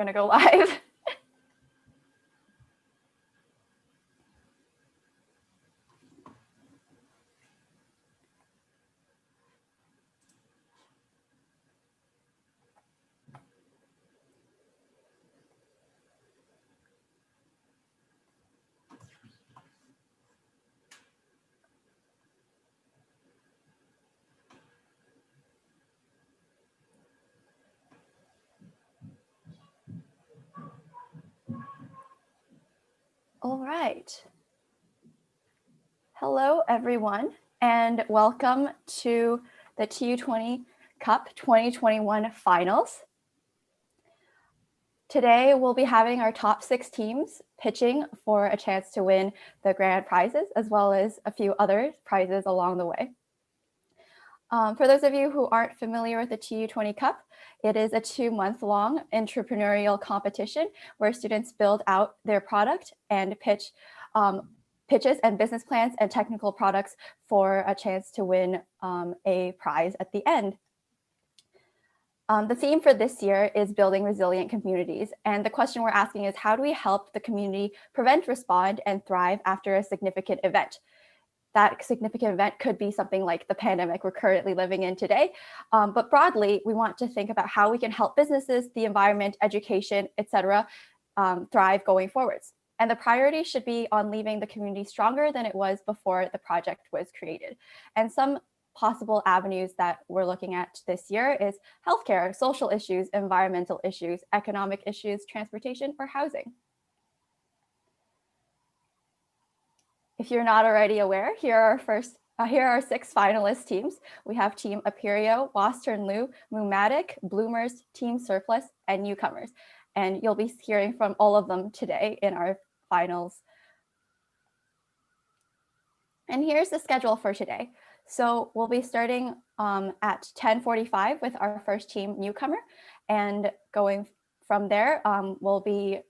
gonna go live. All right. Hello, everyone, and welcome to the TU20 Cup 2021 Finals. Today, we'll be having our top 6 teams pitching for a chance to win the grand prizes, as well as a few other prizes along the way. For those of you who aren't familiar with the TU20 Cup, it is a 2-month-long entrepreneurial competition where students build out their product and pitches and business plans and technical products for a chance to win a prize at the end. The theme for this year is building resilient communities. And the question we're asking is, how do we help the community prevent, respond, and thrive after a significant event? That significant event could be something like the pandemic we're currently living in today. But broadly, we want to think about how we can help businesses, the environment, education, etc., thrive going forwards. And the priority should be on leaving the community stronger than it was before the project was created. And some possible avenues that we're looking at this year is healthcare, social issues, environmental issues, economic issues, transportation, or housing. If you're not already aware, here are our 6 finalist teams. We have Team Imperial, Western Lu, Mumatic, Bloomers, Team Surplus, and Newcomers. And you'll be hearing from all of them today in our finals. And here's the schedule for today. So we'll be starting at 10:45 with our first team, Newcomer, and going from there, we'll be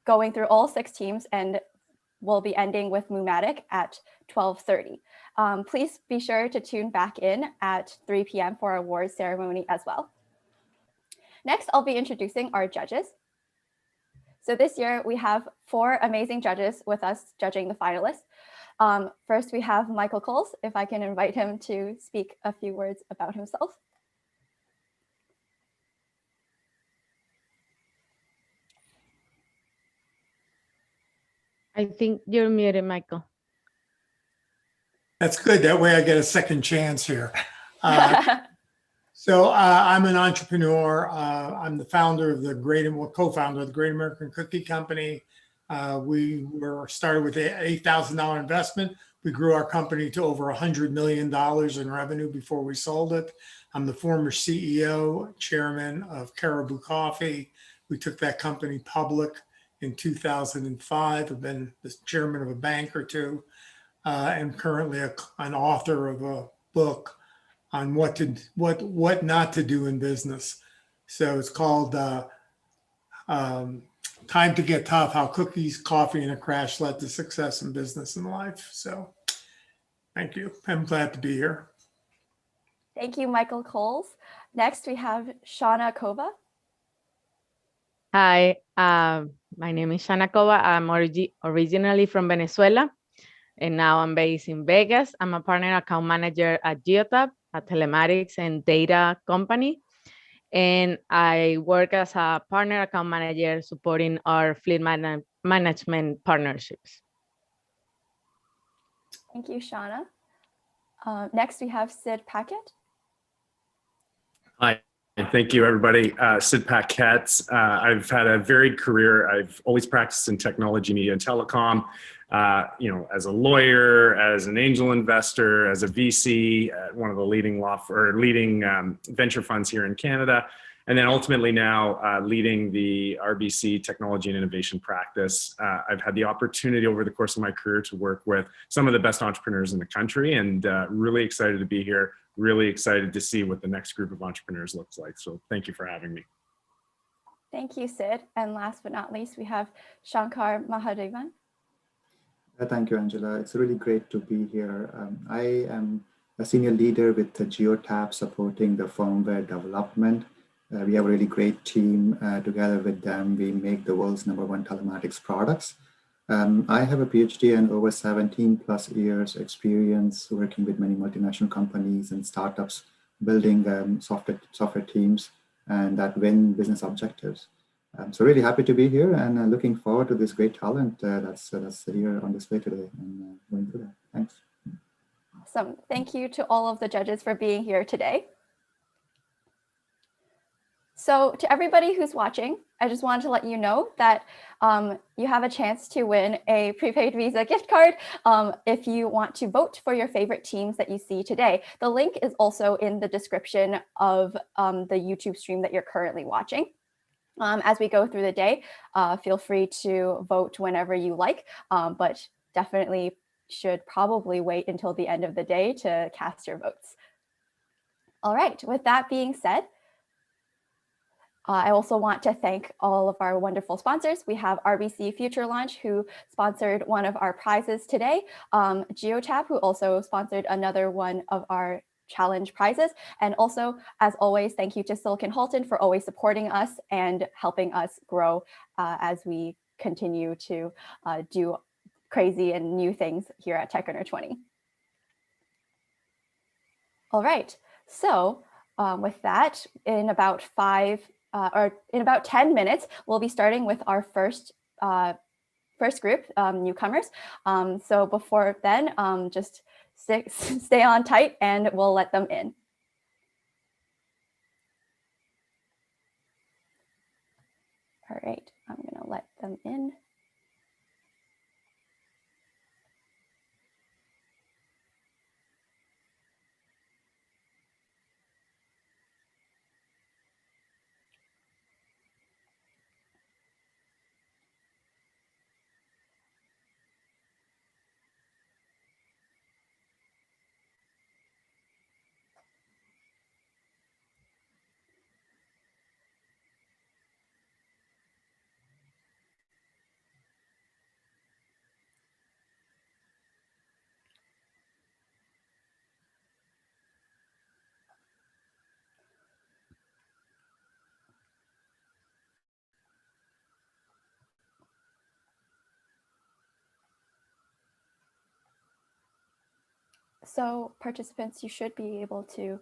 going through all 6 teams, and we'll be ending with Mumatic at 12:30. Please be sure to tune back in at 3 p.m. for our awards ceremony as well. Next, I'll be introducing our judges. So this year, we have 4 amazing judges with us judging the finalists. First, we have Michael Coles, if I can invite him to speak a few words about himself. I think you're muted, Michael. That's good. That way I get a second chance here. So I'm an entrepreneur. I'm the founder of the co-founder of the Great American Cookie Company. We were started with an $8,000 investment. We grew our company to over $100 million in revenue before we sold it. I'm the former CEO, chairman of Caribou Coffee. We took that company public in 2005. I've been the chairman of a bank or two, and currently an author of a book on what not to do in business. So it's called Time to Get Tough: How Cookies, Coffee, and a Crash Led to Success in Business and Life. So thank you. I'm glad to be here. Thank you, Michael Coles. Next, we have Shauna Kova. Hi, my name is Shankar Mahadevan. I'm originally from Venezuela, and now I'm based in Vegas. I'm a partner account manager at Geotab, a telematics and data company. And I work as a partner account manager supporting our fleet management partnerships. Thank you, Shauna. Next, we have Sid Packett. Hi, and thank you, everybody. Sid Packett. I've had a varied career. I've always practiced in technology, media, and telecom. As a lawyer, as an angel investor, as a VC at one of the leading venture funds here in Canada, and then ultimately now leading the RBC technology and innovation practice. I've had the opportunity over the course of my career to work with some of the best entrepreneurs in the country, and really excited to be here. Really excited to see what the next group of entrepreneurs looks like. So thank you for having me. Thank you, Sid. And last but not least, we have Shankar Mahadevan. Thank you, Angela. It's really great to be here. I am a senior leader with the Geotab supporting the firmware development We have a really great team. Together with them, we make the world's #1 telematics products. I have a PhD and over 17 plus years experience working with many multinational companies and startups, building software teams and that win business objectives. So really happy to be here and looking forward to this great talent that's here on display today and going through that. Thanks. Awesome. Thank you to all of the judges for being here today. So to everybody who's watching, I just wanted to let you know that you have a chance to win a prepaid Visa gift card if you want to vote for your favorite teams that you see today. The link is also in the description of the YouTube stream that you're currently watching. As we go through the day, feel free to vote whenever you like, but definitely should probably wait until the end of the day to cast your votes. All right, with that being said, I also want to thank all of our wonderful sponsors. We have RBC Future Launch, who sponsored one of our prizes today, Geotab, who also sponsored another one of our challenge prizes. And also, as always, thank you to Silicon Halton for always supporting us and helping us grow as we continue to do crazy and new things here at TechRunner 20. All right, so with that, in about 10 minutes, we'll be starting with our first group, newcomers. So before then, just stay on tight and we'll let them in. All right, I'm gonna let them in. So participants, you should be able to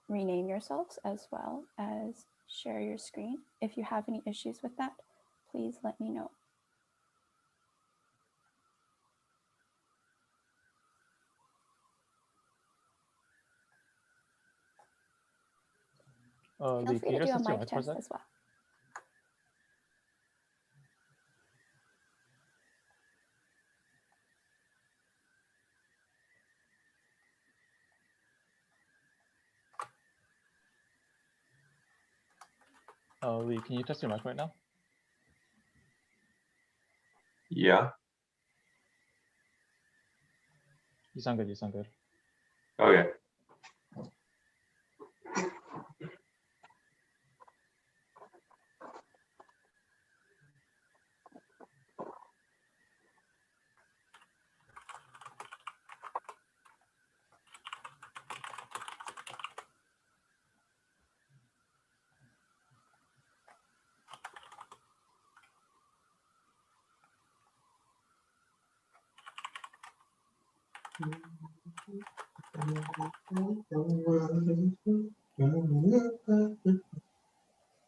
rename yourselves as well as share your screen. If you have any issues with that, please let me know. Feel free to do a mic test as well. Lee, can you test your mic right now? Yeah. You sound good. You sound good. Okay.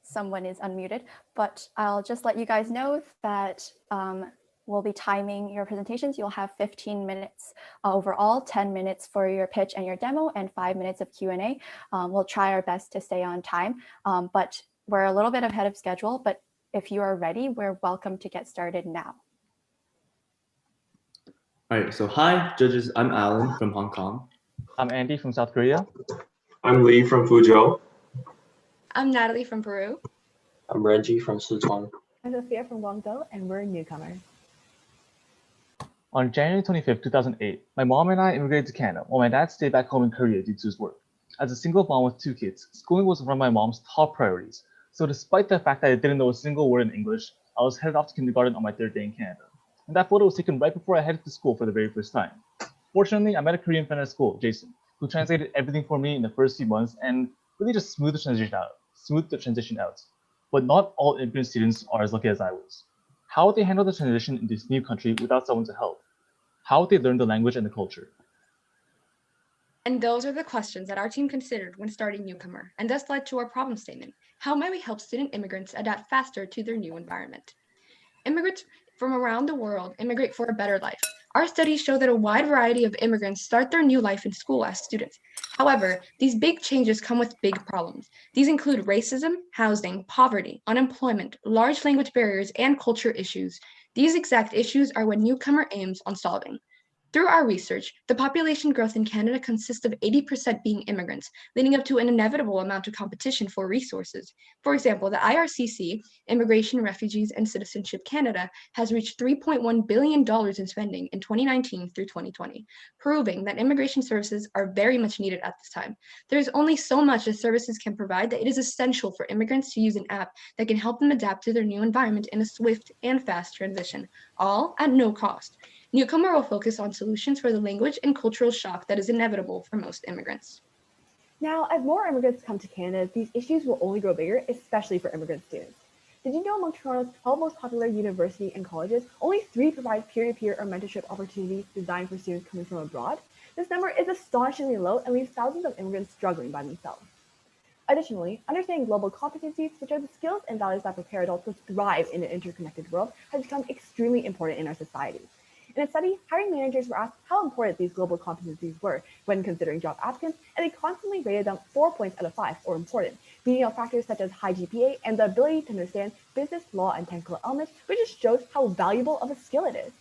Someone is unmuted, but I'll just let you guys know that we'll be timing your presentations. You'll have 15 minutes overall, 10 minutes for your pitch and your demo, and 5 minutes of Q&A. We'll try our best to stay on time, but we're a little bit ahead of schedule, but if you are ready, we're welcome to get started now. All right, so hi, judges. I'm Alan from Hong Kong. I'm Andy from South Korea. I'm Lee from Fuzhou. I'm Natalie from Peru. I'm Reggie from Sichuan. I'm Sophia from Guangzhou, and we're newcomers. On January 25th, 2008, my mom and I immigrated to Canada while my dad stayed back home in Korea due to his work. As a single mom with 2 kids, schooling was one of my mom's top priorities. So despite the fact that I didn't know a single word in English, I was headed off to kindergarten on my 3rd day in Canada. And that photo was taken right before I headed to school for the very first time. Fortunately, I met a Korean friend at school, Jason, who translated everything for me in the first few months, and really just smooth the transition out. But not all immigrant students are as lucky as I was. How would they handle the transition in this new country without someone to help? How would they learn the language and the culture? And those are the questions that our team considered when starting Newcomer, and thus led to our problem statement. How might we help student immigrants adapt faster to their new environment? Immigrants from around the world immigrate for a better life. Our studies show that a wide variety of immigrants start their new life in school as students. However, these big changes come with big problems. These include racism, housing, poverty, unemployment, large language barriers, and culture issues. These exact issues are what Newcomer aims on solving. Through our research, the population growth in Canada consists of 80% being immigrants, leading up to an inevitable amount of competition for resources. For example, the IRCC, Immigration, Refugees, and Citizenship Canada, has reached $3.1 billion in spending in 2019 through 2020, proving that immigration services are very much needed at this time. There is only so much that services can provide that it is essential for immigrants to use an app that can help them adapt to their new environment in a swift and fast transition, all at no cost. Newcomer will focus on solutions for the language and cultural shock that is inevitable for most immigrants. Now, as more immigrants come to Canada, these issues will only grow bigger, especially for immigrant students. Did you know among Toronto's 12 most popular universities and colleges, only 3 provide peer-to-peer or mentorship opportunities designed for students coming from abroad? This number is astonishingly low and leaves thousands of immigrants struggling by themselves. Additionally, understanding global competencies, which are the skills and values that prepare adults to thrive in an interconnected world, has become extremely important in our society. In a study, hiring managers were asked how important these global competencies were when considering job applicants, and they constantly rated them 4 points out of 5 for important, beating out factors such as high GPA and the ability to understand business, law, and technical elements, which just shows how valuable of a skill it is.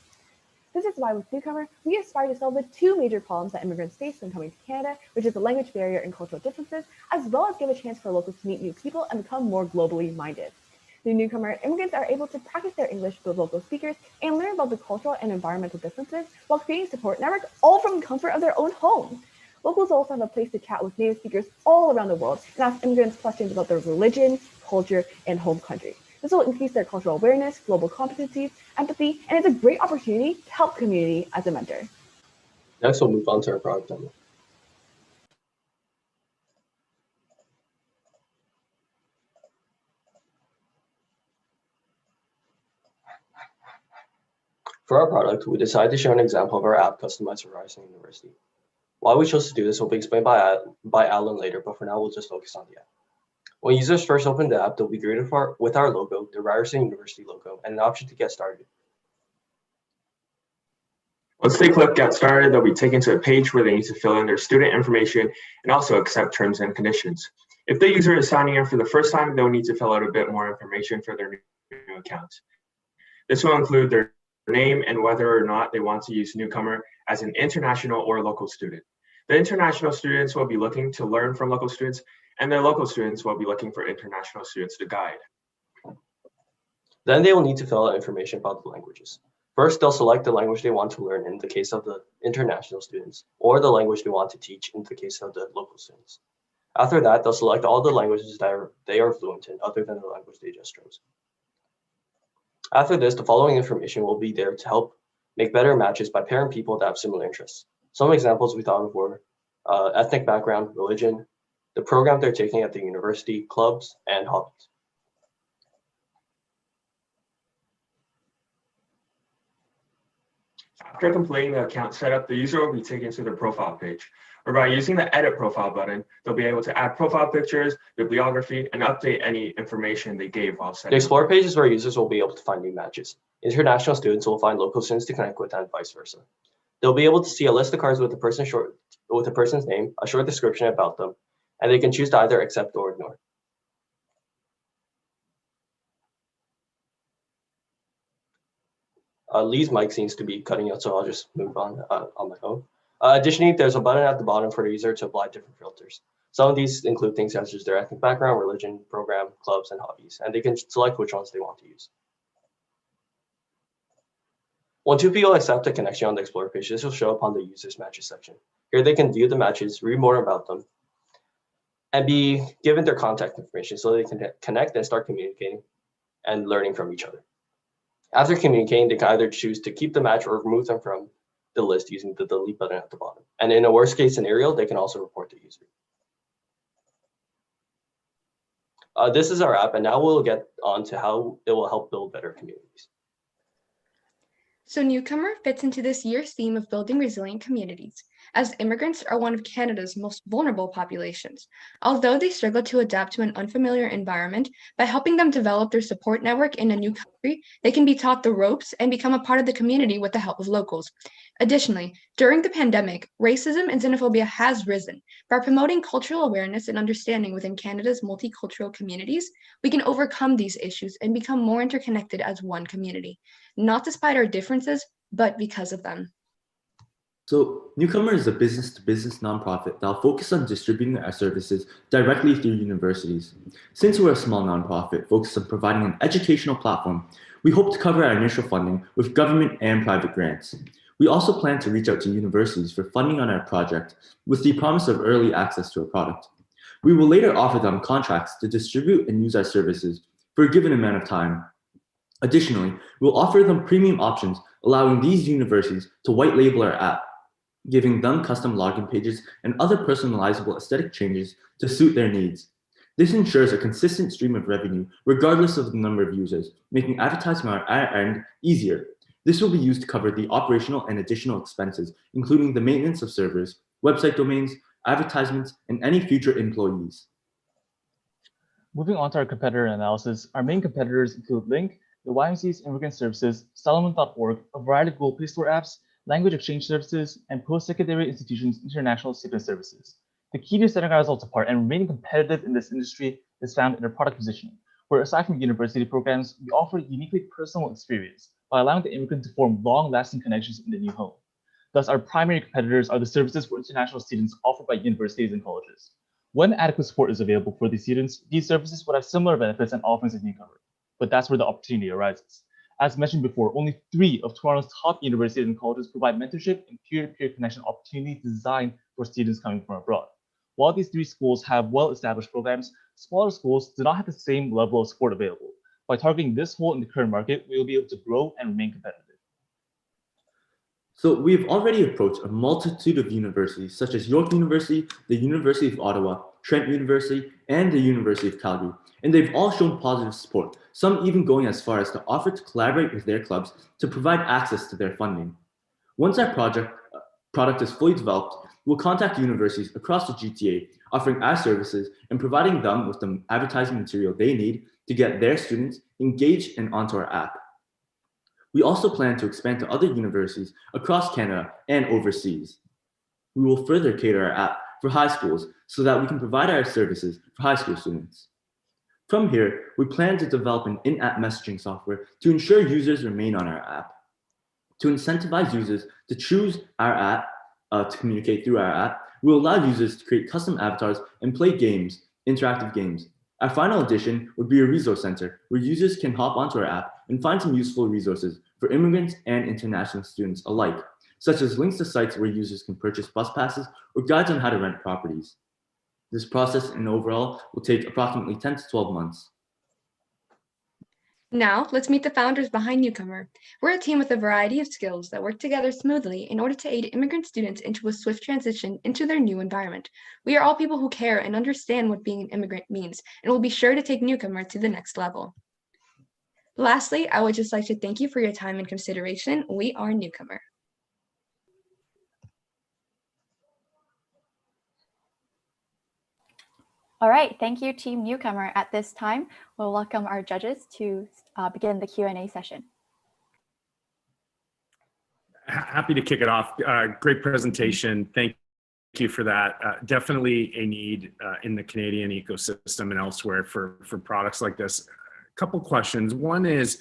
This is why with Newcomer, we aspire to solve the 2 major problems that immigrants face when coming to Canada, which is the language barrier and cultural differences, as well as give a chance for locals to meet new people and become more globally minded. The Newcomer immigrants are able to practice their English with local speakers and learn about the cultural and environmental differences while creating support networks all from the comfort of their own homes. Locals also have a place to chat with native speakers all around the world and ask immigrants questions about their religion, culture, and home country. This will increase their cultural awareness, global competencies, empathy, and it's a great opportunity to help community as a mentor. Next, we'll move on to our product demo. For our product, we decided to show an example of our app customized for Ryerson University. Why we chose to do this will be explained by Alan later, but for now we'll just focus on the app. When users first open the app, they'll be greeted with our logo, the Ryerson University logo, and an option to get started. Once they click Get Started, they'll be taken to a page where they need to fill in their student information and also accept terms and conditions. If the user is signing in for the first time, they'll need to fill out a bit more information for their new account. This will include their name and whether or not they want to use Newcomer as an international or local student. The international students will be looking to learn from local students, and the local students will be looking for international students to guide. Then they will need to fill out information about the languages. First, they'll select the language they want to learn in the case of the international students, or the language they want to teach in the case of the local students. After that, they'll select all the languages that they are fluent in, other than the language they just chose. After this, the following information will be there to help make better matches by pairing people that have similar interests. Some examples we thought of were ethnic background, religion, the program they're taking at the university, clubs, and hobbies. After completing the account setup, the user will be taken to their profile page, where by using the Edit Profile button, they'll be able to add profile pictures, bibliography, and update any information they gave while setting The up. Explore page is where users will be able to find new matches. International students will find local students to connect with and vice versa. They'll be able to see a list of cards with the person's name, a short description about them, and they can choose to either accept or ignore. Lee's mic seems to be cutting out, so I'll just move on my own. Additionally, there's a button at the bottom for the user to apply different filters. Some of these include things such as their ethnic background, religion, program, clubs, and hobbies, and they can select which ones they want to use. When 2 people accept a connection on the Explore page, this will show up on the user's matches section. Here they can view the matches, read more about them, and be given their contact information so they can connect and start communicating and learning from each other. After communicating, they can either choose to keep the match or remove them from the list using the delete button at the bottom. And in a worst case scenario, they can also report the user. This is our app, and now we'll get on to how it will help build better communities. So Newcomer fits into this year's theme of building resilient communities, as immigrants are one of Canada's most vulnerable populations. Although they struggle to adapt to an unfamiliar environment, by helping them develop their support network in a new country, they can be taught the ropes and become a part of the community with the help of locals. Additionally, during the pandemic, racism and xenophobia has risen. By promoting cultural awareness and understanding within Canada's multicultural communities, we can overcome these issues and become more interconnected as one community, not despite our differences, but because of them. So Newcomer is a business-to-business nonprofit that will focus on distributing our services directly through universities. Since we're a small nonprofit focused on providing an educational platform, we hope to cover our initial funding with government and private grants. We also plan to reach out to universities for funding on our project with the promise of early access to our product. We will later offer them contracts to distribute and use our services for a given amount of time. Additionally, we'll offer them premium options, allowing these universities to white label our app, giving them custom login pages and other personalizable aesthetic changes to suit their needs. This ensures a consistent stream of revenue regardless of the number of users, making advertising on our end easier. This will be used to cover the operational and additional expenses, including the maintenance of servers, website domains, advertisements, and any future employees. Moving on to our competitor analysis, our main competitors include Link, the YMCA's Immigrant Services, Solomon.org, a variety of Google Play Store apps, language exchange services, and post-secondary institutions' international student services. The key to setting our results apart and remaining competitive in this industry is found in our product positioning, where aside from university programs, we offer a uniquely personal experience by allowing the immigrant to form long-lasting connections in the new home. Thus, our primary competitors are the services for international students offered by universities and colleges. When adequate support is available for these students, these services would have similar benefits and offerings as Newcomer, but that's where the opportunity arises. As mentioned before, only 3 of Toronto's top universities and colleges provide mentorship and peer-to-peer connection opportunities designed for students coming from abroad. While these 3 schools have well-established programs, smaller schools do not have the same level of support available. By targeting this hole in the current market, we will be able to grow and remain competitive. So we've already approached a multitude of universities such as York University, the University of Ottawa, Trent University, and the University of Calgary, and they've all shown positive support, some even going as far as to offer to collaborate with their clubs to provide access to their funding. Once our product is fully developed, we'll contact universities across the GTA, offering our services and providing them with the advertising material they need to get their students engaged and onto our app. We also plan to expand to other universities across Canada and overseas. We will further cater our app for high schools so that we can provide our services for high school students. From here, we plan to develop an in-app messaging software to ensure users remain on our app. To incentivize users to choose our app, to communicate through our app, we will allow users to create custom avatars and play games, interactive games. Our final addition would be a resource center where users can hop onto our app and find some useful resources for immigrants and international students alike, such as links to sites where users can purchase bus passes or guides on how to rent properties. This process and overall will take approximately 10 to 12 months. Now, let's meet the founders behind Newcomer. We're a team with a variety of skills that work together smoothly in order to aid immigrant students into a swift transition into their new environment. We are all people who care and understand what being an immigrant means, and will be sure to take Newcomer to the next level. Lastly, I would just like to thank you for your time and consideration. We are Newcomer. All right, thank you, Team Newcomer. At this time, we'll welcome our judges to begin the Q&A session. Happy to kick it off. Great presentation. Thank you for that. Definitely a need in the Canadian ecosystem and elsewhere for products like this. A couple questions. One is,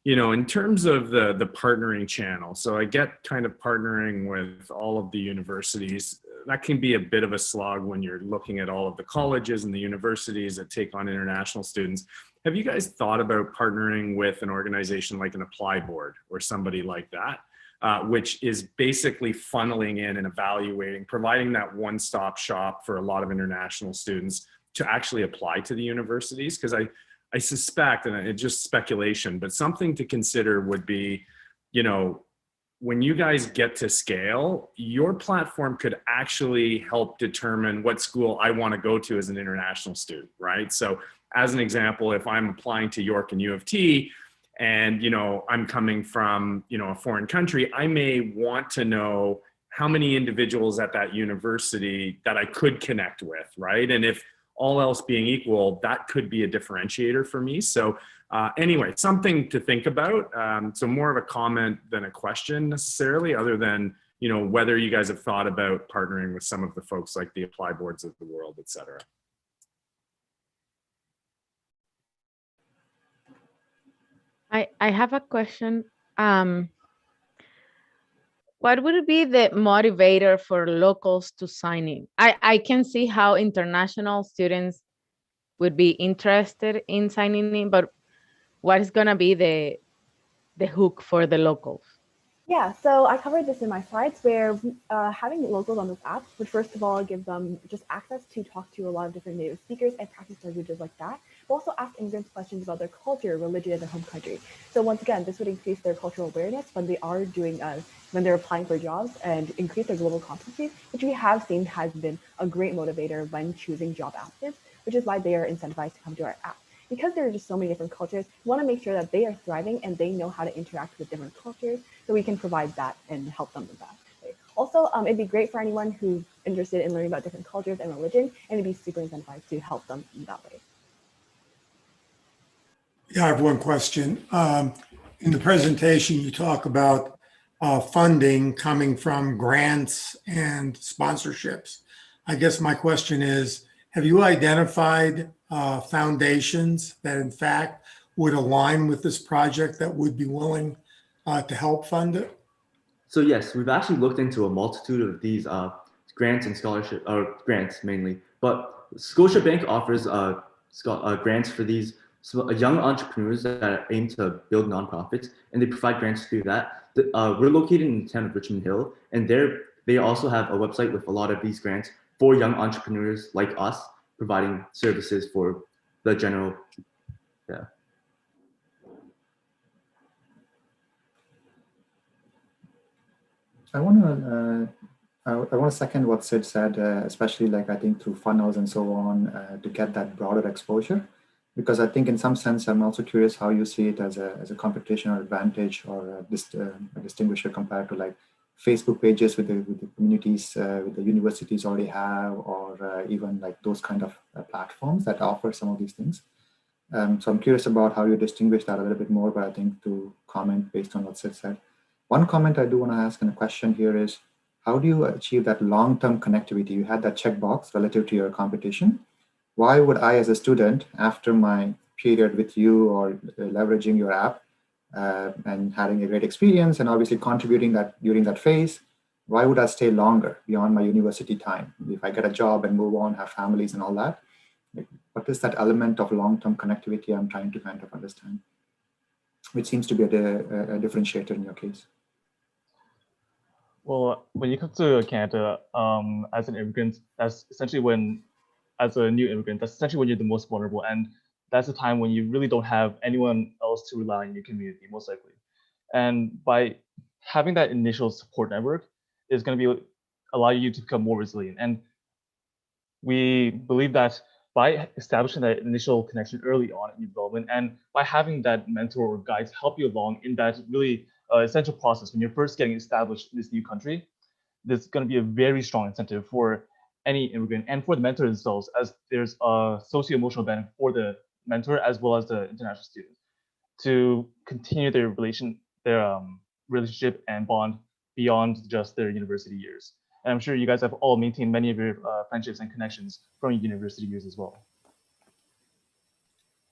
you know, in terms of the partnering channel, so I get kind of partnering with all of the universities. That can be a bit of a slog when you're looking at all of the colleges and the universities that take on international students. Have you guys thought about partnering with an organization like an Apply Board or somebody like that, which is basically funneling in and evaluating, providing that one-stop shop for a lot of international students to actually apply to the universities? Because I suspect, and it's just speculation, but something to consider would be, you know, when you guys get to scale, your platform could actually help determine what school I want to go to as an international student, right? So as an example, if I'm applying to York and U of T, and I'm coming from a foreign country, I may want to know how many individuals at that university that I could connect with, right? And if all else being equal, that could be a differentiator for me. So anyway, something to think about. So more of a comment than a question necessarily, other than whether you guys have thought about partnering with some of the folks like the Apply Boards of the world, et cetera. I have a question. What would be the motivator for locals to sign in? I can see how international students would be interested in signing in, but what is going to be the hook for the locals? Yeah, so I covered this in my slides where having locals on this app would first of all give them just access to talk to a lot of different native speakers and practice languages like that, but also ask immigrants questions about their culture, religion, and their home country. So once again, this would increase their cultural awareness when they are when they're applying for jobs and increase their global competencies, which we have seen has been a great motivator when choosing job applicants, which is why they are incentivized to come to our app. Because there are just so many different cultures, we want to make sure that they are thriving and they know how to interact with different cultures, so we can provide that and help them with that. Also, it'd be great for anyone who's interested in learning about different cultures and religion, and it'd be super incentivized to help them in that way. Yeah, I have one question. In the presentation, you talk about funding coming from grants and sponsorships. I guess my question is, have you identified foundations that in fact would align with this project that would be willing to help fund it? So yes, we've actually looked into a multitude of these grants and scholarship, or grants mainly, but Scotiabank offers grants for these young entrepreneurs that aim to build nonprofits, and they provide grants through that. We're located in the town of Richmond Hill, and they also have a website with a lot of these grants for young entrepreneurs like us, providing services for the general, yeah. I want to second what Sid said, especially I think through funnels and so on to get that broader exposure, because I think in some sense I'm also curious how you see it as a competition or advantage or a distinguisher compared to Facebook pages with the communities with the universities already have, or even those kind of platforms that offer some of these things. So I'm curious about how you distinguish that a little bit more, but I think to comment based on what Sid said. One comment I do want to ask and a question here is, how do you achieve that long-term connectivity? You had that checkbox relative to your competition. Why would I, as a student, after my period with you or leveraging your app and having a great experience and obviously contributing that during that phase, why would I stay longer beyond my university time? If I get a job and move on, have families and all that, what is that element of long-term connectivity I'm trying to kind of understand, which seems to be a differentiator in your case? Well, when you come to Canada as an immigrant, that's essentially as a new immigrant, that's essentially when you're the most vulnerable. And that's the time when you really don't have anyone else to rely on in your community, most likely. And by having that initial support network is going to allow you to become more resilient. And we believe that by establishing that initial connection early on in development, and by having that mentor or guide to help you along in that really essential process when you're first getting established in this new country, there's going to be a very strong incentive for any immigrant and for the mentor themselves, as there's a socio-emotional benefit for the mentor as well as the international student to continue their relationship and bond beyond just their university years. And I'm sure you guys have all maintained many of your friendships and connections from your university years as well.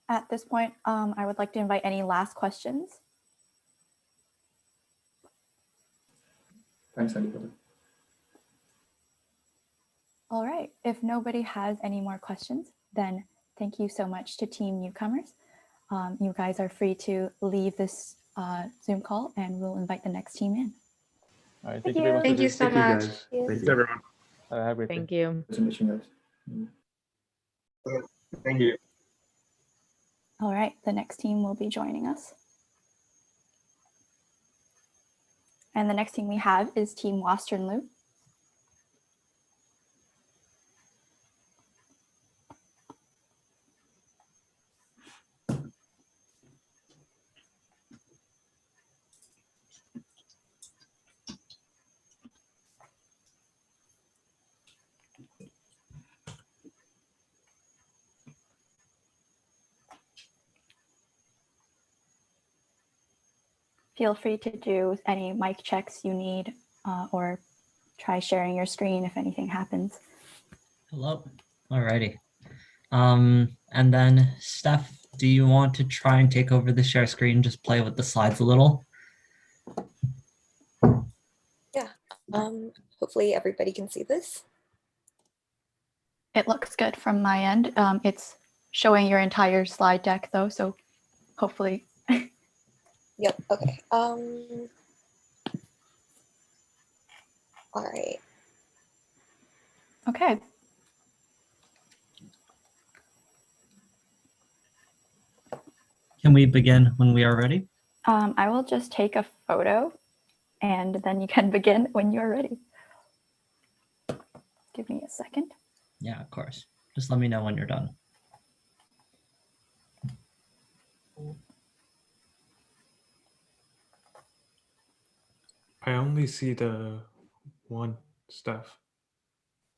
At this point, I would like to invite any last questions. Thanks, Andy. All right, if nobody has any more questions, then thank you so much to Team Newcomers. You guys are free to leave this Zoom call and we'll invite the next team in. All right, thank you very much. Thank you so much. Thank Thanks, everyone. Have a great Thank day. you. Thank you. All right, the next team will be joining us. And the next team we have is Team Westernloo. Feel free to do any mic checks you need or try sharing your screen if anything happens. Hello. Alrighty. And then Steph, do you want to try and take over the share screen, just play with the slides a little? Yeah. Hopefully everybody can see this. It looks good from my end. It's showing your entire slide deck though, so hopefully. Yep. Okay. All right. Okay. Can we begin when we are ready? I will just take a photo and then you can begin when you're ready. Give me a second. Yeah, of course. Just let me know when you're done. I only see the one stuff.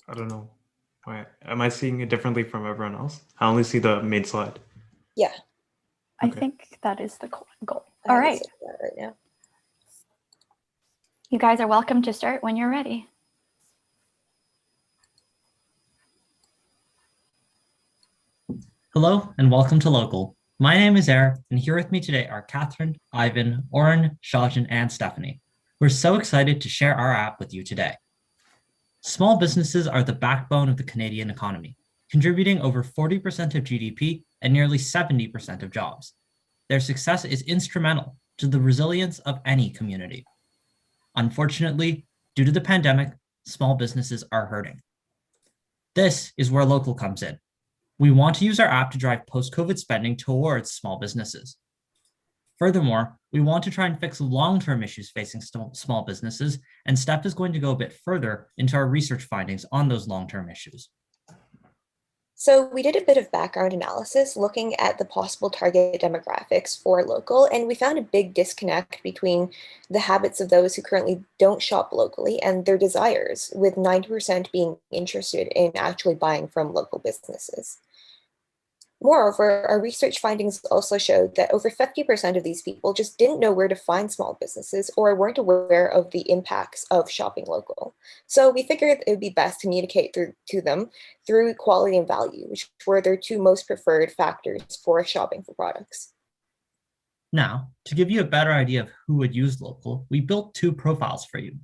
I don't know why. Am I seeing it differently from everyone else? I only see the main slide. Yeah. I Okay. think that is the goal. I All have it right. set to that right now. You guys are welcome to start when you're ready. Hello and welcome to Local. My name is Eric, and here with me today are Catherine, Ivan, Oren, Shajan, and Stephanie. We're so excited to share our app with you today. Small businesses are the backbone of the Canadian economy, contributing over 40% of GDP and nearly 70% of jobs. Their success is instrumental to the resilience of any community. Unfortunately, due to the pandemic, small businesses are hurting. This is where Local comes in. We want to use our app to drive post-COVID spending towards small businesses. Furthermore, we want to try and fix long-term issues facing small businesses, and Steph is going to go a bit further into our research findings on those long-term issues. So we did a bit of background analysis looking at the possible target demographics for Local, and we found a big disconnect between the habits of those who currently don't shop locally and their desires, with 90% being interested in actually buying from local businesses. Moreover, our research findings also showed that over 50% of these people just didn't know where to find small businesses or weren't aware of the impacts of shopping local. So we figured it would be best to communicate to them through quality and value, which were their two most preferred factors for shopping for products. Now, to give you a better idea of who would use Local, we built two profiles for you.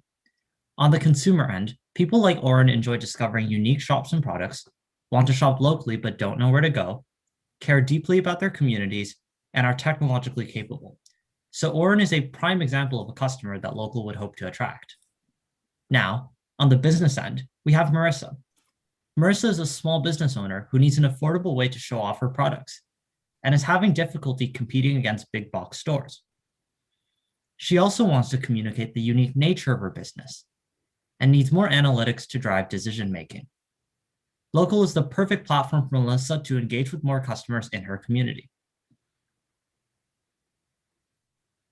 On the consumer end, people like Oren enjoy discovering unique shops and products, want to shop locally but don't know where to go, care deeply about their communities, and are technologically capable. So Oren is a prime example of a customer that Local would hope to attract. Now, on the business end, we have Marissa. Marissa is a small business owner who needs an affordable way to show off her products and is having difficulty competing against big box stores. She also wants to communicate the unique nature of her business and needs more analytics to drive decision-making. Local is the perfect platform for Melissa to engage with more customers in her community.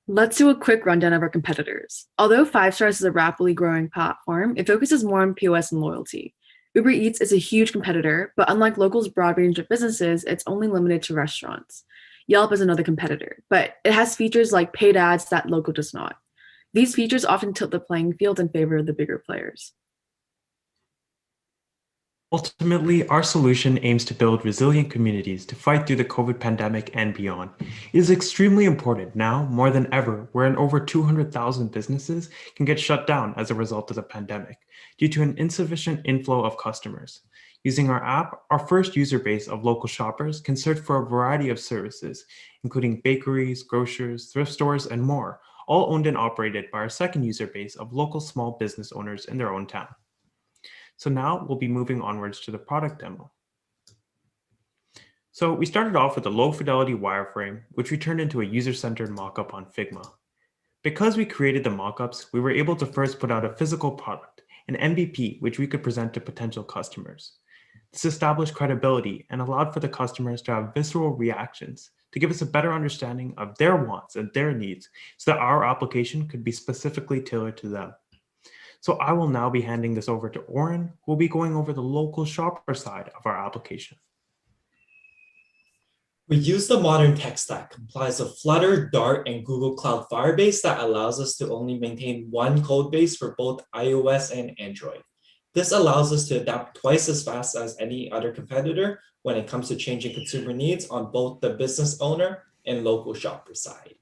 Let's do a quick rundown of our competitors. Although 5 Stars is a rapidly growing platform, it focuses more on POS and loyalty. Uber Eats is a huge competitor, but unlike Local's broad range of businesses, it's only limited to restaurants. Yelp is another competitor, but it has features like paid ads that Local does not. These features often tilt the playing field in favor of the bigger players. Ultimately, our solution aims to build resilient communities to fight through the COVID pandemic and beyond. It is extremely important now, more than ever, wherein over 200,000 businesses can get shut down as a result of the pandemic due to an insufficient inflow of customers. Using our app, our first user base of local shoppers can search for a variety of services, including bakeries, grocers, thrift stores, and more, all owned and operated by our second user base of local small business owners in their own town. So now we'll be moving onwards to the product demo. So we started off with a low fidelity wireframe, which we turned into a user-centered mockup on Figma. Because we created the mockups, we were able to first put out a physical product, an MVP, which we could present to potential customers. This established credibility and allowed for the customers to have visceral reactions to give us a better understanding of their wants and their needs so that our application could be specifically tailored to them. So I will now be handing this over to Oren, who will be going over the local shopper side of our application. We use the modern tech stack comprised of Flutter, Dart, and Google Cloud Firebase that allows us to only maintain one code base for both iOS and Android. This allows us to adapt twice as fast as any other competitor when it comes to changing consumer needs on both the business owner and local shopper side.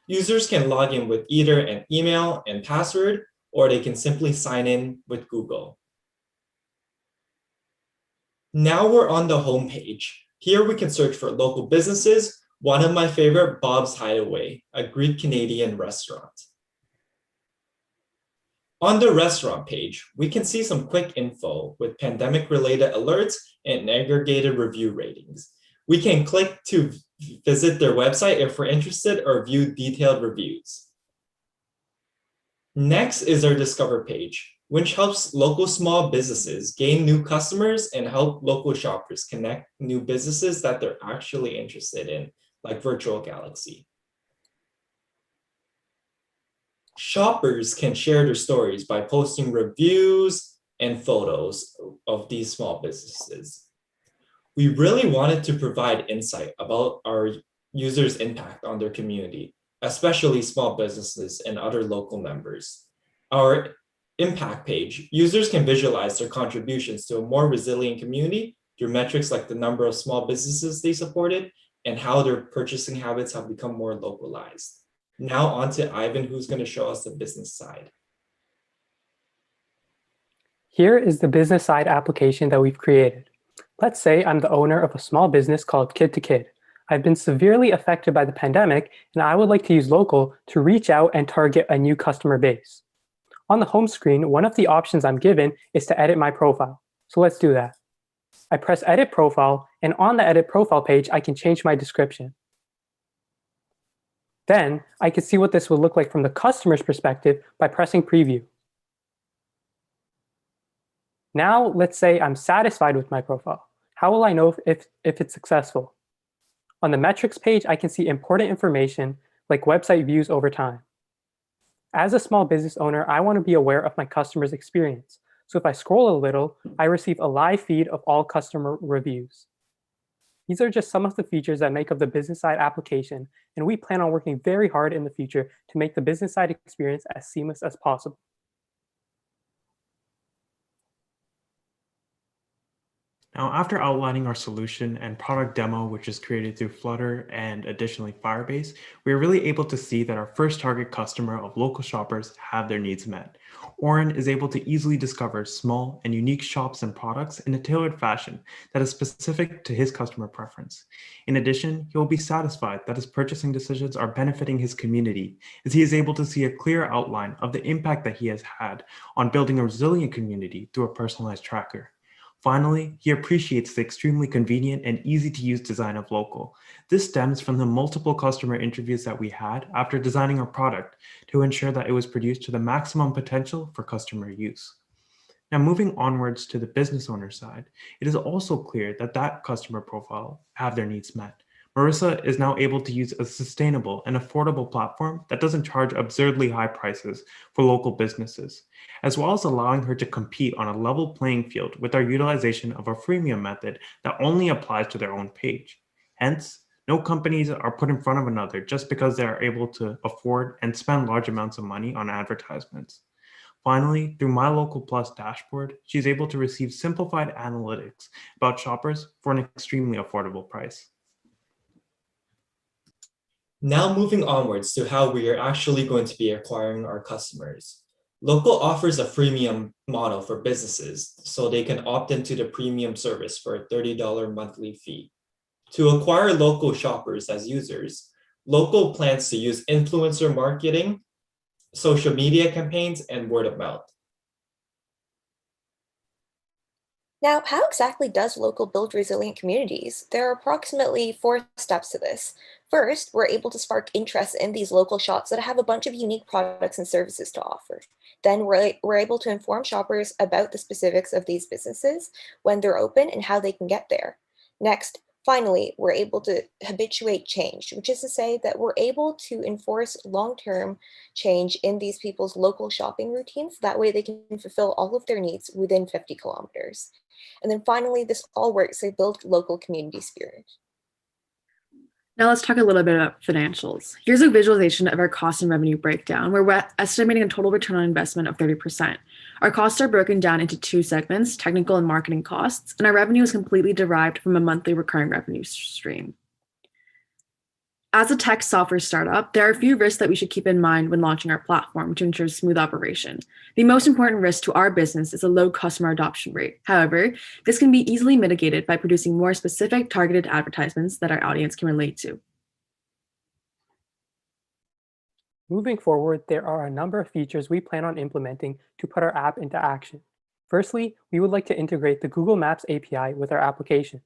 Users can log in with either an email and password, or they can simply sign in with Google. Now we're on the home page. Here we can search for local businesses. One of my favorite, Bob's Hideaway, a Greek Canadian restaurant. On the restaurant page, we can see some quick info with pandemic-related alerts and aggregated review ratings. We can click to visit their website if we're interested or view detailed reviews. Next is our Discover page, which helps local small businesses gain new customers and help local shoppers connect new businesses that they're actually interested in, like Virtual Galaxy. Shoppers can share their stories by posting reviews and photos of these small businesses. We really wanted to provide insight about our users' impact on their community, especially small businesses and other local members. Our impact page, users can visualize their contributions to a more resilient community through metrics like the number of small businesses they supported and how their purchasing habits have become more localized. Now on to Ivan, who's going to show us the business side. Here is the business side application that we've created. Let's say I'm the owner of a small business called Kid to Kid. I've been severely affected by the pandemic, and I would like to use local to reach out and target a new customer base. On the home screen, one of the options I'm given is to edit my profile. So let's do that. I press Edit Profile, and on the Edit Profile page, I can change my description. Then I can see what this would look like from the customer's perspective by pressing Preview. Now, let's say I'm satisfied with my profile. How will I know if it's successful? On the metrics page, I can see important information like website views over time. As a small business owner, I want to be aware of my customer's experience. So if I scroll a little, I receive a live feed of all customer reviews. These are just some of the features that make up the business side application, and we plan on working very hard in the future to make the business side experience as seamless as possible. Now, after outlining our solution and product demo, which is created through Flutter and additionally Firebase, we are really able to see that our first target customer of local shoppers have their needs met. Oren is able to easily discover small and unique shops and products in a tailored fashion that is specific to his customer preference. In addition, he will be satisfied that his purchasing decisions are benefiting his community, as he is able to see a clear outline of the impact that he has had on building a resilient community through a personalized tracker. Finally, he appreciates the extremely convenient and easy-to-use design of Local. This stems from the multiple customer interviews that we had after designing our product to ensure that it was produced to the maximum potential for customer use. Now, moving onwards to the business owner side, it is also clear that that customer profile have their needs met. Marissa is now able to use a sustainable and affordable platform that doesn't charge absurdly high prices for local businesses, as well as allowing her to compete on a level playing field with our utilization of a freemium method that only applies to their own page. Hence, no companies are put in front of another just because they are able to afford and spend large amounts of money on advertisements. Finally, through My Local Plus dashboard, she's able to receive simplified analytics about shoppers for an extremely affordable price. Now moving onwards to how we are actually going to be acquiring our customers. Local offers a freemium model for businesses so they can opt into the premium service for a $30 monthly fee. To acquire local shoppers as users, Local plans to use influencer marketing, social media campaigns, and word of mouth. Now, how exactly does Local build resilient communities? There are approximately 4 steps to this. First, we're able to spark interest in these local shops that have a bunch of unique products and services to offer. Then we're able to inform shoppers about the specifics of these businesses, when they're open, and how they can get there. Next, finally, we're able to habituate change, which is to say that we're able to enforce long-term change in these people's local shopping routines. That way they can fulfill all of their needs within 50 kilometers. And then finally, this all works to build local community spirit. Now let's talk a little bit about financials. Here's a visualization of our cost and revenue breakdown, where we're estimating a total return on investment of 30%. Our costs are broken down into two segments, technical and marketing costs, and our revenue is completely derived from a monthly recurring revenue stream. As a tech software startup, there are a few risks that we should keep in mind when launching our platform to ensure smooth operation. The most important risk to our business is a low customer adoption rate. However, this can be easily mitigated by producing more specific targeted advertisements that our audience can relate to. Moving forward, there are a number of features we plan on implementing to put our app into action. Firstly, we would like to integrate the Google Maps API with our application.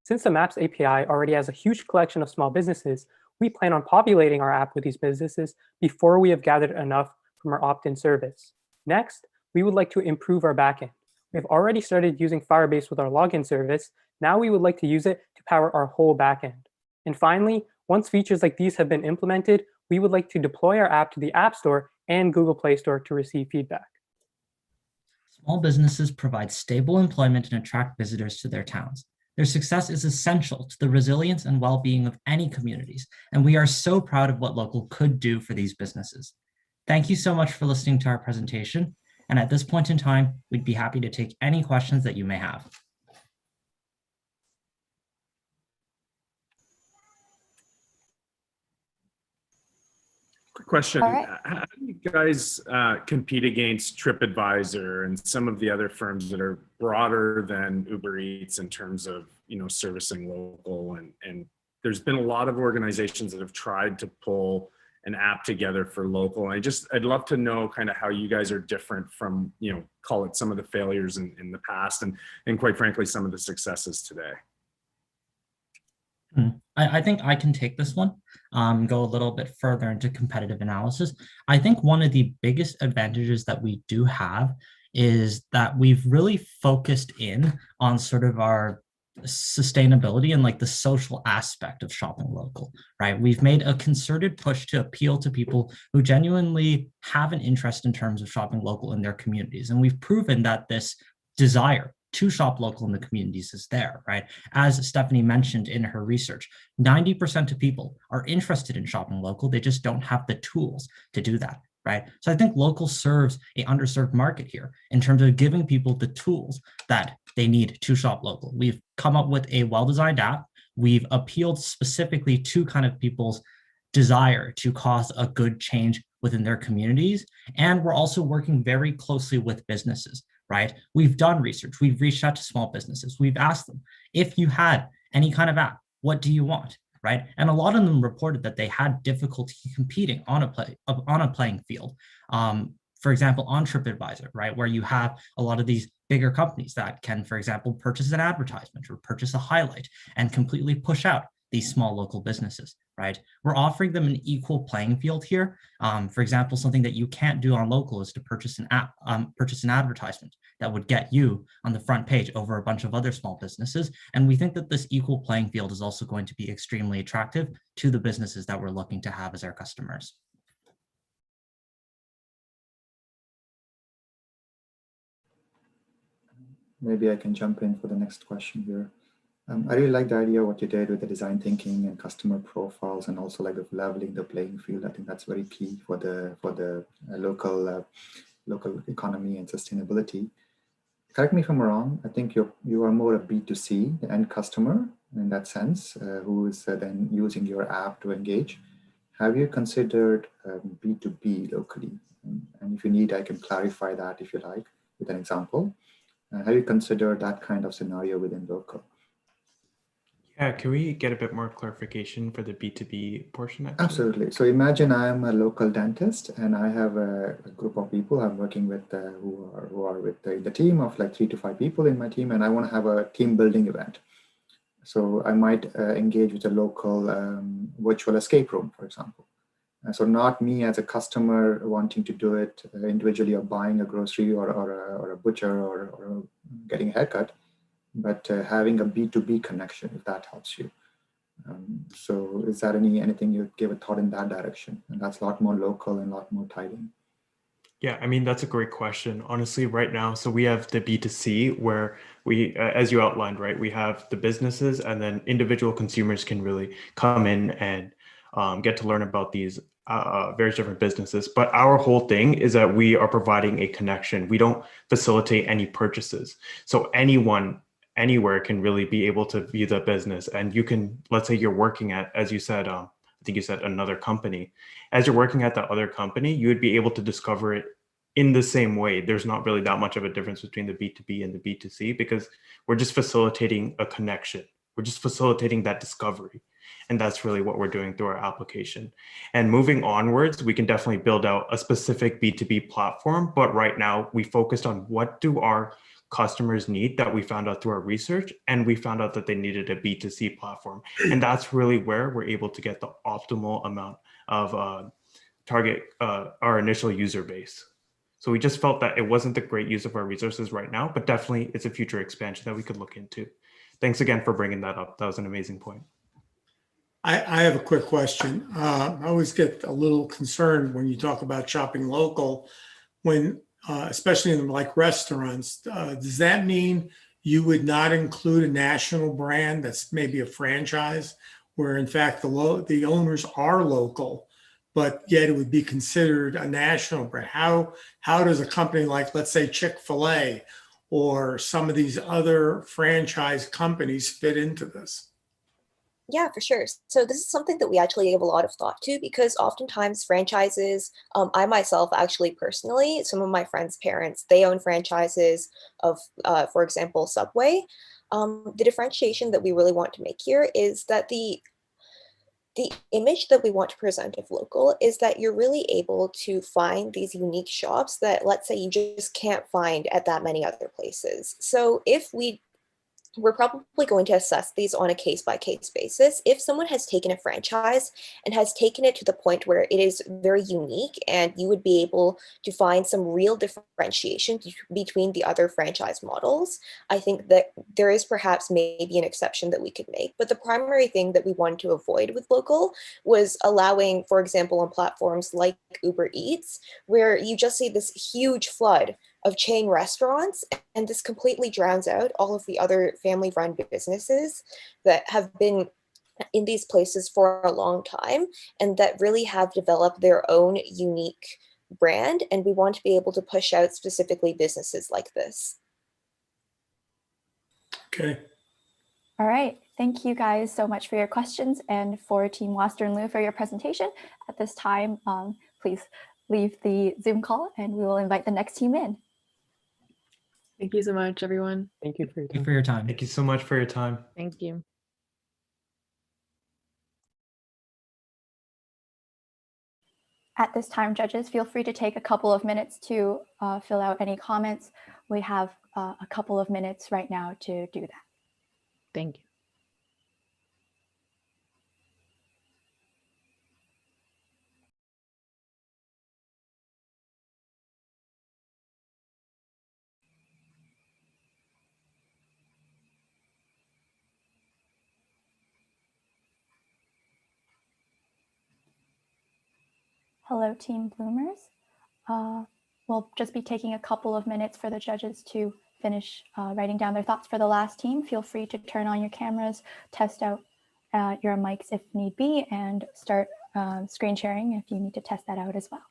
Since the Maps API already has a huge collection of small businesses, we plan on populating our app with these businesses before we have gathered enough from our opt-in service. Next, we would like to improve our backend. We have already started using Firebase with our login service. Now we would like to use it to power our whole backend. And finally, once features like these have been implemented, we would like to deploy our app to the App Store and Google Play Store to receive feedback. Small businesses provide stable employment and attract visitors to their towns. Their success is essential to the resilience and well-being of any communities, and we are so proud of what Local could do for these businesses. Thank you so much for listening to our presentation, and at this point in time, we'd be happy to take any questions that you may have. Quick question. All right. How do you guys compete against TripAdvisor and some of the other firms that are broader than Uber Eats in terms of, servicing local? And there's been a lot of organizations that have tried to pull an app together for local. And I'd love to know kind of how you guys are different from, call it some of the failures in the past and quite frankly, some of the successes today. I think I can take this one, go a little bit further into competitive analysis. I think one of the biggest advantages that we do have is that we've really focused in on sort of our sustainability and like the social aspect of shopping local, right? We've made a concerted push to appeal to people who genuinely have an interest in terms of shopping local in their communities. And we've proven that this desire to shop local in the communities is there, right? As Stephanie mentioned in her research, 90% of people are interested in shopping local. They just don't have the tools to do that, right? So I think local serves an underserved market here in terms of giving people the tools that they need to shop local. We've come up with a well-designed app. We've appealed specifically to kind of people's desire to cause a good change within their communities. And we're also working very closely with businesses, right? We've done research. We've reached out to small businesses. We've asked them, if you had any kind of app, what do you want, right? And a lot of them reported that they had difficulty competing on a playing field. For example, on TripAdvisor, right, where you have a lot of these bigger companies that can, for example, purchase an advertisement or purchase a highlight and completely push out these small local businesses, right? We're offering them an equal playing field here. For example, something that you can't do on local is to purchase an app, purchase an advertisement that would get you on the front page over a bunch of other small businesses. And we think that this equal playing field is also going to be extremely attractive to the businesses that we're looking to have as our customers. Maybe I can jump in for the next question here. I really like the idea of what you did with the design thinking and customer profiles, and also like the leveling the playing field. I think that's very key for the local economy and sustainability. Correct me if I'm wrong. I think you are more a B2C, the end customer in that sense, who is then using your app to engage. Have you considered B2B locally? And if you need, I can clarify that if you like with an example. Have you considered that kind of scenario within local? Yeah, can we get a bit more clarification for the B2B portion? Actually? Absolutely. So imagine I'm a local dentist and I have a group of people I'm working with who are with the team of like 3 to 5 people in my team, and I want to have a team building event. So I might engage with a local virtual escape room, for example. So not me as a customer wanting to do it individually or buying a grocery or a butcher or getting a haircut, but having a B2B connection, if that helps you. So is that anything you give a thought in that direction? And that's a lot more local and a lot more tied in. Yeah, I mean, that's a great question. Honestly, right now, so we have the B2C where we, as you outlined, right, we have the businesses and then individual consumers can really come in and get to learn about these various different businesses. But our whole thing is that we are providing a connection. We don't facilitate any purchases. So anyone, anywhere can really be able to view the business. And you can, let's say you're working at, as you said, I think you said another company. As you're working at that other company, you would be able to discover it in the same way. There's not really that much of a difference between the B2B and the B2C because we're just facilitating a connection. We're just facilitating that discovery. And that's really what we're doing through our application. And moving onwards, we can definitely build out a specific B2B platform. But right now, we focused on what do our customers need that we found out through our research, and we found out that they needed a B2C platform. And that's really where we're able to get the optimal amount of target our initial user base. So we just felt that it wasn't the great use of our resources right now, but definitely it's a future expansion that we could look into. Thanks again for bringing that up. That was an amazing point. I have a quick question. I always get a little concerned when you talk about shopping local, when especially in like restaurants. Does that mean you would not include a national brand that's maybe a franchise, where in fact the owners are local, but yet it would be considered a national brand? How does a company like, let's say, Chick-fil-A or some of these other franchise companies fit into this? Yeah, for sure. So this is something that we actually give a lot of thought to because oftentimes franchises, I myself actually personally, some of my friends' parents, they own franchises of, for example, Subway. The differentiation that we really want to make here is that the image that we want to present of local is that you're really able to find these unique shops that, let's say, you just can't find at that many other places. So we're probably going to assess these on a case-by-case basis. If someone has taken a franchise and has taken it to the point where it is very unique and you would be able to find some real differentiation between the other franchise models, I think that there is perhaps maybe an exception that we could make. But the primary thing that we wanted to avoid with local was allowing, for example, on platforms like Uber Eats, where you just see this huge flood of chain restaurants, and this completely drowns out all of the other family-run businesses that have been in these places for a long time and that really have developed their own unique brand. And we want to be able to push out specifically businesses like this. Okay. All right. Thank you guys so much for your questions and for Team Western for your presentation. At this time, please leave the Zoom call and we will invite the next team in. Thank you so much, everyone. Thank you for your time. Thank you so much for your time. Thank you. At this time, judges, feel free to take a couple of minutes to fill out any comments. We have a couple of minutes right now to do that. Thank you. Hello, Team Bloomers. We'll just be taking a couple of minutes for the judges to finish writing down their thoughts for the last team. Feel free to turn on your cameras, test out your mics if need be, and start screen sharing if you need to test that out as well.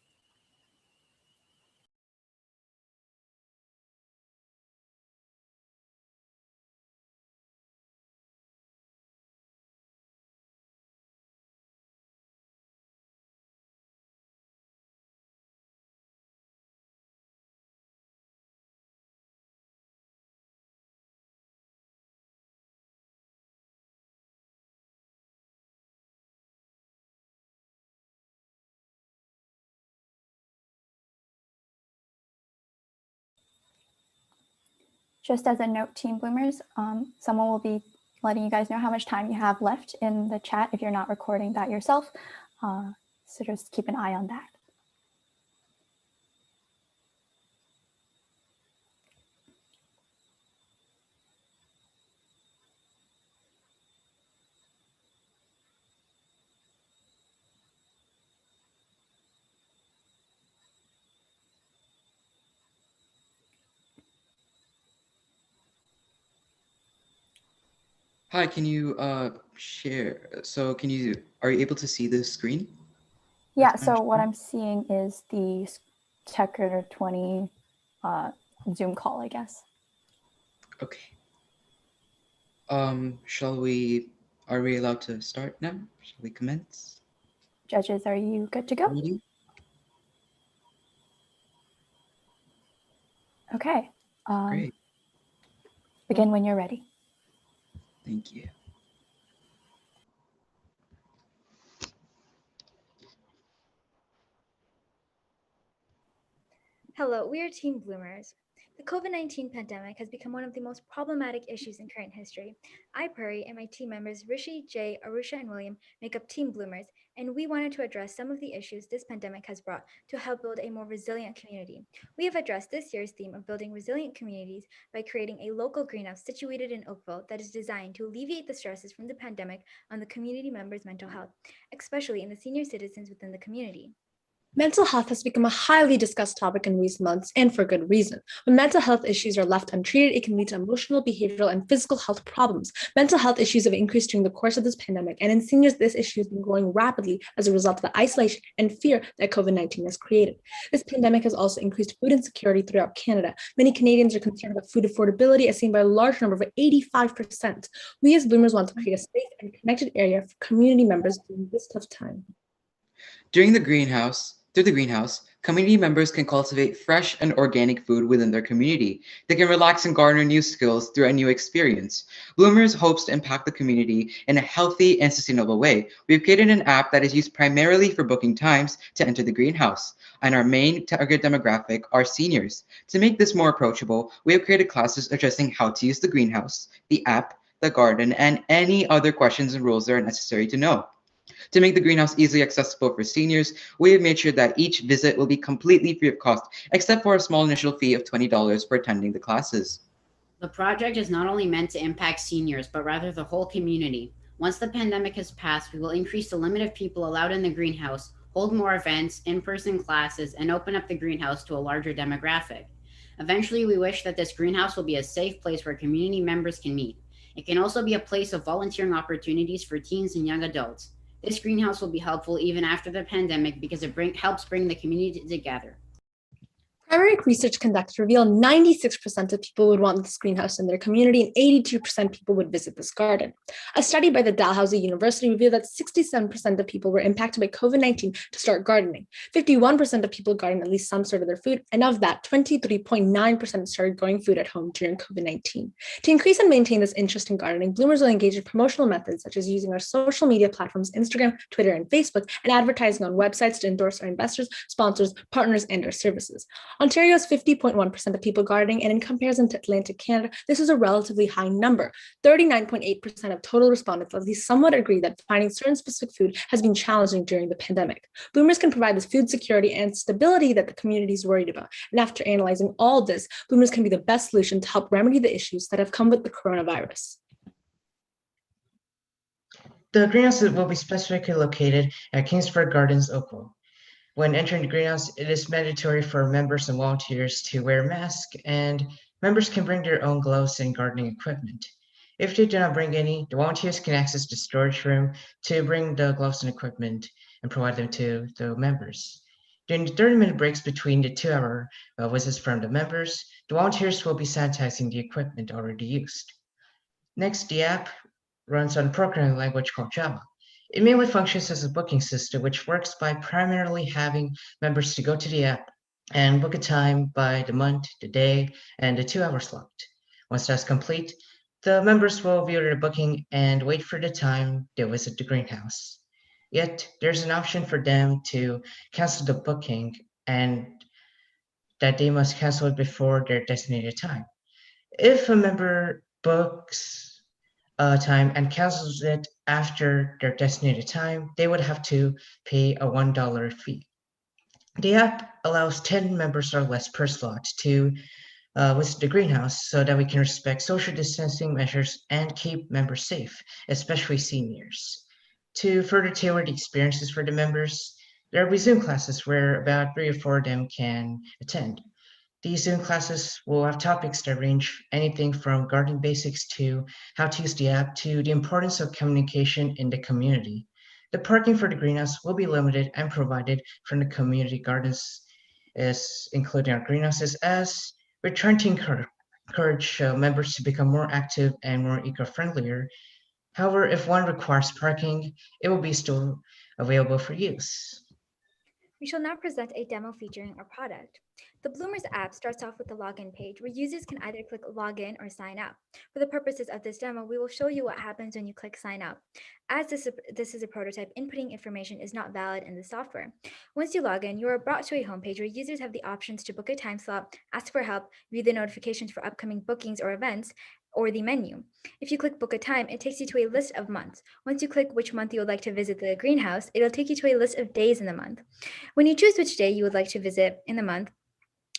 Just as a note, Team Bloomers, someone will be letting you guys know how much time you have left in the chat if you're not recording that yourself. So just keep an eye on that. Hi, can you share? So are you able to see the screen? Yeah, so what I'm seeing is the Checker 20 Zoom call, I guess. Okay. Are we allowed to start now? Shall we commence? Judges, are you good to go? Ready? Okay. Great. Begin when you're ready. Thank you. Hello, we are Team Bloomers. The COVID-19 pandemic has become one of the most problematic issues in current history. I, Puri, and my team members Rishi, Jay, Arusha, and William make up Team Bloomers, and we wanted to address some of the issues this pandemic has brought to help build a more resilient community. We have addressed this year's theme of building resilient communities by creating a local greenhouse situated in Oakville that is designed to alleviate the stresses from the pandemic on the community members' mental health, especially in the senior citizens within the community. Mental health has become a highly discussed topic in recent months, and for good reason. When mental health issues are left untreated, it can lead to emotional, behavioral, and physical health problems. Mental health issues have increased during the course of this pandemic, and in seniors, this issue has been growing rapidly as a result of the isolation and fear that COVID-19 has created. This pandemic has also increased food insecurity throughout Canada. Many Canadians are concerned about food affordability, as seen by a large number of 85%. We as Bloomers want to create a safe and connected area for community members during this tough time. Through the greenhouse, community members can cultivate fresh and organic food within their community. They can relax and garner new skills through a new experience. Bloomers hopes to impact the community in a healthy and sustainable way. We've created an app that is used primarily for booking times to enter the greenhouse, and our main target demographic are seniors. To make this more approachable, we have created classes addressing how to use the greenhouse, the app, the garden, and any other questions and rules that are necessary to know. To make the greenhouse easily accessible for seniors, we have made sure that each visit will be completely free of cost, except for a small initial fee of $20 for attending the classes. The project is not only meant to impact seniors, but rather the whole community. Once the pandemic has passed, we will increase the limit of people allowed in the greenhouse, hold more events, in-person classes, and open up the greenhouse to a larger demographic. Eventually, we wish that this greenhouse will be a safe place where community members can meet. It can also be a place of volunteering opportunities for teens and young adults. This greenhouse will be helpful even after the pandemic because it helps bring the community together. Primary research conducted revealed 96% of people would want this greenhouse in their community and 82% people would visit this garden. A study by the Dalhousie University revealed that 67% of people were impacted by COVID-19 to start gardening. 51% of people garden at least some sort of their food, and of that, 23.9% started growing food at home during COVID-19. To increase and maintain this interest in gardening, Bloomers will engage in promotional methods such as using our social media platforms, Instagram, Twitter, and Facebook, and advertising on websites to endorse our investors, sponsors, partners, and our services. Ontario has 50.1% of people gardening, and in comparison to Atlantic Canada, this is a relatively high number. 39.8% of total respondents at least somewhat agree that finding certain specific food has been challenging during the pandemic. Bloomers can provide this food security and stability that the community is worried about. And after analyzing all this, Bloomers can be the best solution to help remedy the issues that have come with the coronavirus. The greenhouse will be specifically located at Kingsford Gardens, Oakville. When entering the greenhouse, it is mandatory for members and volunteers to wear masks, and members can bring their own gloves and gardening equipment. If they do not bring any, the volunteers can access the storage room to bring the gloves and equipment and provide them to the members. During the 30-minute breaks between the 2-hour visits from the members, the volunteers will be sanitizing the equipment already used. Next, the app runs on a programming language called Java. It mainly functions as a booking system, which works by primarily having members to go to the app and book a time by the month, the day, and the 2-hour slot. Once that's complete, the members will view their booking and wait for the time they visit the greenhouse. Yet, there's an option for them to cancel the booking, and that they must cancel it before their designated time. If a member books time and cancels it after their designated time, they would have to pay a $1 fee. The app allows 10 members or less per slot to visit the greenhouse so that we can respect social distancing measures and keep members safe, especially seniors. To further tailor the experiences for the members, there will be Zoom classes where about 3 or 4 of them can attend. These Zoom classes will have topics that range anything from gardening basics to how to use the app to the importance of communication in the community. The parking for the greenhouse will be limited and provided from the community gardens, including our greenhouses, as we're trying to encourage members to become more active and more eco-friendlier. However, if one requires parking, it will be still available for use. We shall now present a demo featuring our product. The Bloomers app starts off with the login page where users can either click login or sign up. For the purposes of this demo, we will show you what happens when you click sign up. As this is a prototype, inputting information is not valid in the software. Once you log in, you are brought to a homepage where users have the options to book a time slot, ask for help, view the notifications for upcoming bookings or events, or the menu. If you click book a time, it takes you to a list of months. Once you click which month you would like to visit the greenhouse, it'll take you to a list of days in the month. When you choose which day you would like to visit in the month,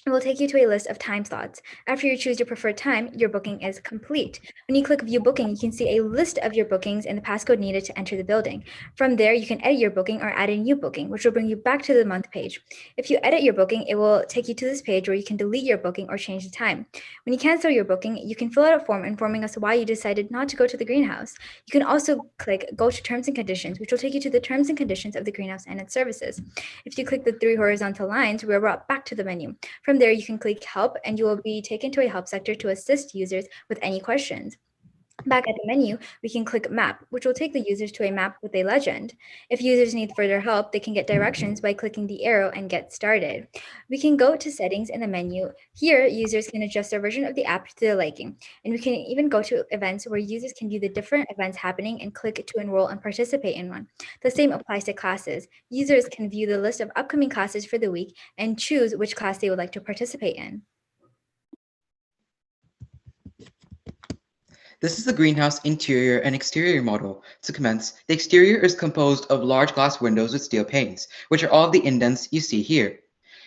it will take you to a list of time slots. After you choose your preferred time, your booking is complete. When you click View Booking, you can see a list of your bookings and the passcode needed to enter the building. From there, you can edit your booking or add a new booking, which will bring you back to the month page. If you edit your booking, it will take you to this page where you can delete your booking or change the time. When you cancel your booking, you can fill out a form informing us why you decided not to go to the greenhouse. You can also click Go to Terms and Conditions, which will take you to the terms and conditions of the greenhouse and its services. If you click the 3 horizontal lines, we are brought back to the menu. From there, you can click Help and you will be taken to a help sector to assist users with any questions. Back at the menu, we can click Map, which will take the users to a map with a legend. If users need further help, they can get directions by clicking the arrow and get started. We can go to Settings in the menu. Here, users can adjust their version of the app to their liking. And we can even go to events where users can view the different events happening and click to enroll and participate in one. The same applies to classes. Users can view the list of upcoming classes for the week and choose which class they would like to participate in. This is the greenhouse interior and exterior model. To commence, the exterior is composed of large glass windows with steel panes, which are all the indents you see here.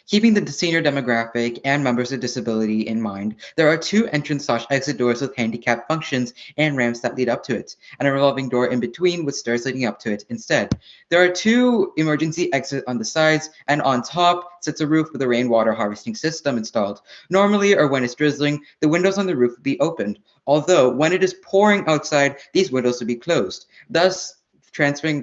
Keeping the senior demographic and members with disability in mind, there are 2 entrance/exit doors with handicap functions and ramps that lead up to it, and a revolving door in between with stairs leading up to it instead. There are 2 emergency exits on the sides, and on top sits a roof with a rainwater harvesting system installed. Normally, or when it's drizzling, the windows on the roof will be opened, although when it is pouring outside, these windows will be closed, thus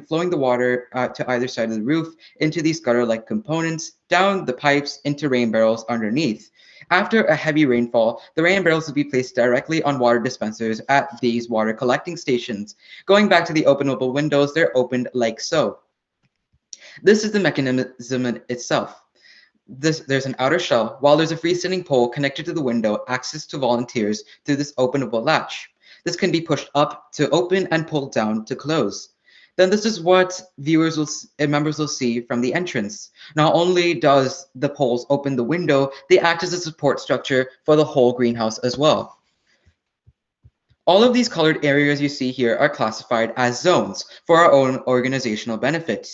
flowing the water to either side of the roof into these gutter-like components, down the pipes into rain barrels underneath. After a heavy rainfall, the rain barrels will be placed directly on water dispensers at these water collecting stations. Going back to the openable windows, they're opened like so. This is the mechanism itself. There's an outer shell, while there's a freestanding pole connected to the window, access to volunteers through this openable latch. This can be pushed up to open and pulled down to close. Then this is what members will see from the entrance. Not only does the poles open the window, they act as a support structure for the whole greenhouse as well. All of these colored areas you see here are classified as zones for our own organizational benefit.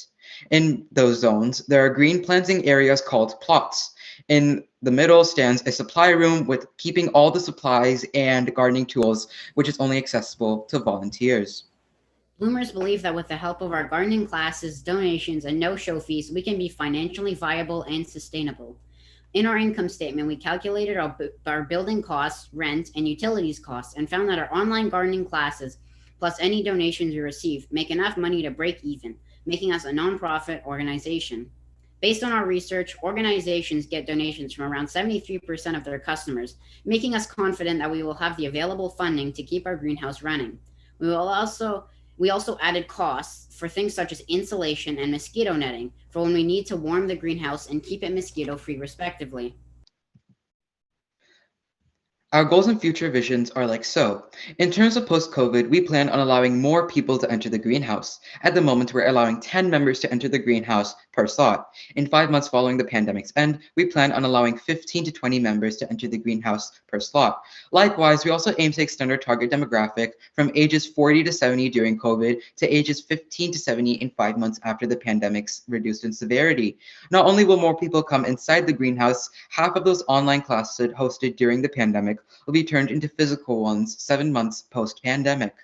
In those zones, there are green planting areas called plots. In the middle stands a supply room with keeping all the supplies and gardening tools, which is only accessible to volunteers. Bloomers believe that with the help of our gardening classes, donations, and no-show fees, we can be financially viable and sustainable. In our income statement, we calculated our building costs, rent, and utilities costs, and found that our online gardening classes, plus any donations we receive, make enough money to break even, making us a nonprofit organization. Based on our research, organizations get donations from around 73% of their customers, making us confident that we will have the available funding to keep our greenhouse running. We also added costs for things such as insulation and mosquito netting for when we need to warm the greenhouse and keep it mosquito-free, respectively. Our goals and future visions are like so. In terms of post-COVID, we plan on allowing more people to enter the greenhouse. At the moment, we're allowing 10 members to enter the greenhouse per slot. In 5 months following the pandemic's end, we plan on allowing 15 to 20 members to enter the greenhouse per slot. Likewise, we also aim to extend our target demographic from ages 40 to 70 during COVID to ages 15 to 70 in 5 months after the pandemic's reduced in severity. Not only will more people come inside the greenhouse, half of those online classes hosted during the pandemic will be turned into physical ones 7 months post-pandemic.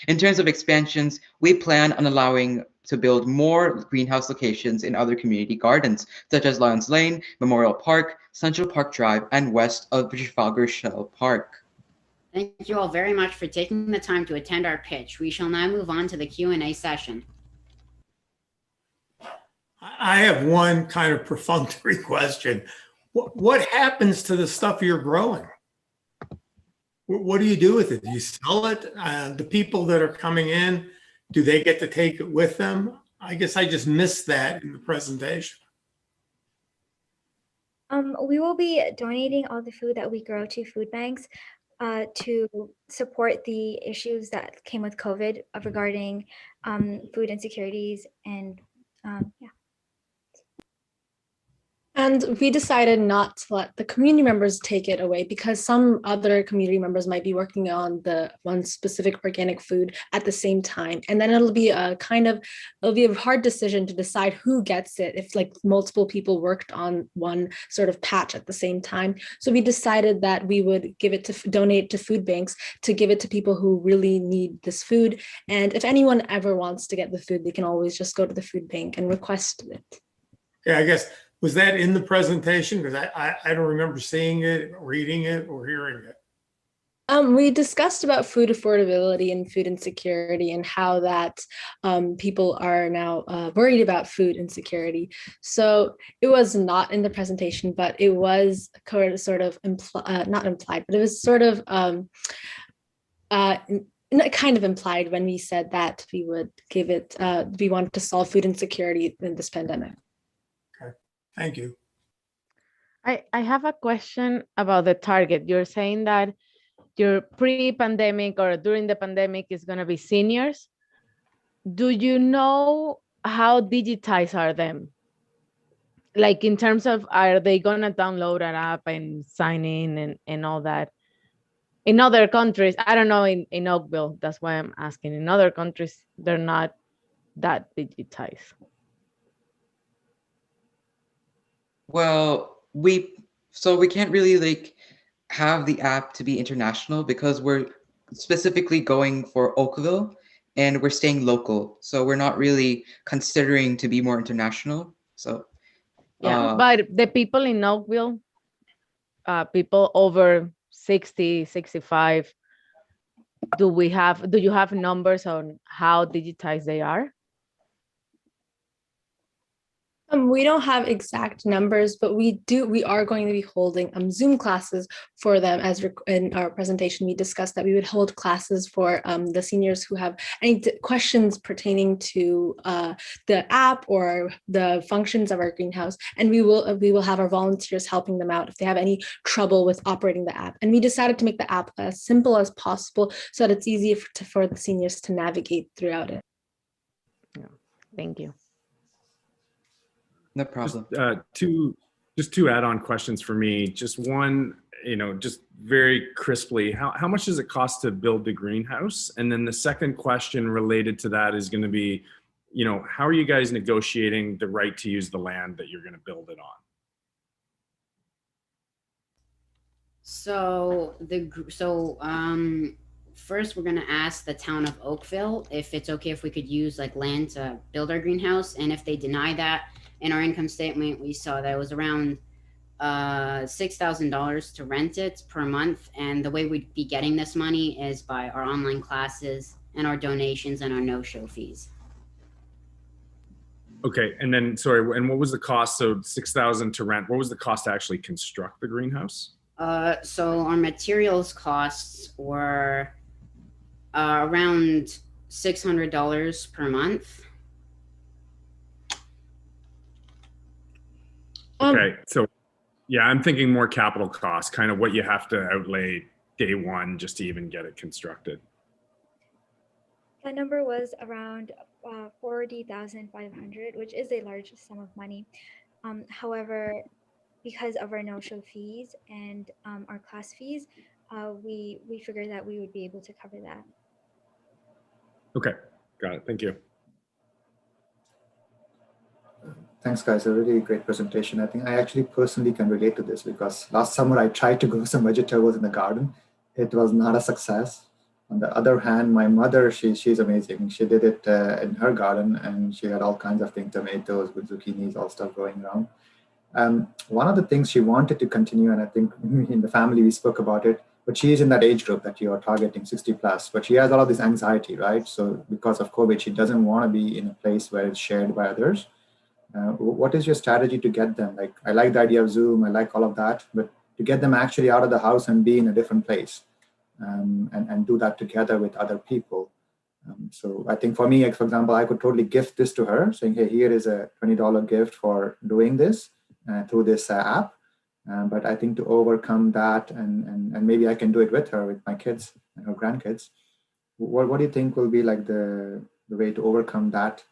In terms of expansions, we plan on allowing to build more greenhouse locations in other community gardens, such as Lions Lane, Memorial Park, Central Park Drive, and west of Trafalgar Shell Park. Thank you all very much for taking the time to attend our pitch. We shall now move on to the Q&A session. I have one kind of perfunctory question. What happens to the stuff you're growing? What do you do with it? Do you sell it? The people that are coming in, do they get to take it with them? I guess I just missed that in the presentation. We will be donating all the food that we grow to food banks to support the issues that came with COVID regarding food insecurities and yeah. And we decided not to let the community members take it away because some other community members might be working on the one specific organic food at the same time. And then it'll be a hard decision to decide who gets it if like multiple people worked on one sort of patch at the same time. So we decided that we would donate to food banks to give it to people who really need this food. And if anyone ever wants to get the food, they can always just go to the food bank and request it. Yeah, I guess. Was that in the presentation? Because I don't remember seeing it, reading it, or hearing it. We discussed about food affordability and food insecurity and how that people are now worried about food insecurity. So it was not in the presentation, but it was sort of not implied, but it was sort of kind of implied when we said that we would give it, we wanted to solve food insecurity in this pandemic. Thank you. I have a question about the target. You're saying that your pre-pandemic or during the pandemic is going to be seniors. Do you know how digitized are them? Like in terms of, are they going to download an app and sign in and all that? In other countries, I don't know in Oakville, that's why I'm asking. In other countries, they're not that digitized. Well, we can't really like have the app to be international because we're specifically going for Oakville and we're staying local. So we're not really considering to be more international. So yeah, but the people in Oakville, people over 60, 65, do you have numbers on how digitized they are? We don't have exact numbers, but we are going to be holding Zoom classes for them. As in our presentation, we discussed that we would hold classes for the seniors who have any questions pertaining to the app or the functions of our greenhouse. And we will have our volunteers helping them out if they have any trouble with operating the app. And we decided to make the app as simple as possible so that it's easy for the seniors to navigate throughout it. Yeah. Thank you. No problem. Just two add-on questions for me. Just one, just very crisply, how much does it cost to build the greenhouse? And then the second question related to that is going to be, how are you guys negotiating the right to use the land that you're going to build it on? First, we're going to ask the town of Oakville if it's okay if we could use like land to build our greenhouse. And if they deny that, in our income statement, we saw that it was around $6,000 to rent it per month. And the way we'd be getting this money is by our online classes and our donations and our no-show fees. Okay, and then, sorry, and what was the cost? So $6,000 to rent. What was the cost to actually construct the greenhouse? So our materials costs were around $600 per month. Okay, so yeah, I'm thinking more capital costs, kind of what you have to outlay day one just to even get it constructed. That number was around $40,500, which is a large sum of money. However, because of our no-show fees and our class fees, we figured that we would be able to cover that. Okay, got it. Thank you. Thanks, guys. A really great presentation. I think I actually personally can relate to this because last summer I tried to grow some vegetables in the garden. It was not a success. On the other hand, my mother, she's amazing. She did it in her garden, and she had all kinds of things, tomatoes with zucchinis, all stuff growing around. One of the things she wanted to continue, and I think in the family we spoke about it, but she is in that age group that you are targeting, 60 plus, but she has all of this anxiety, right? So because of COVID, she doesn't want to be in a place where it's shared by others. What is your strategy to get them? Like, I like the idea of Zoom, I like all of that, but to get them actually out of the house and be in a different place, and do that together with other people. So I think for me, like, for example, I could totally gift this to her, saying, hey, here is a $20 gift for doing this through this app. But I think to overcome that, and maybe I can do it with her, with my kids and her grandkids. What do you think will be like the way to overcome that?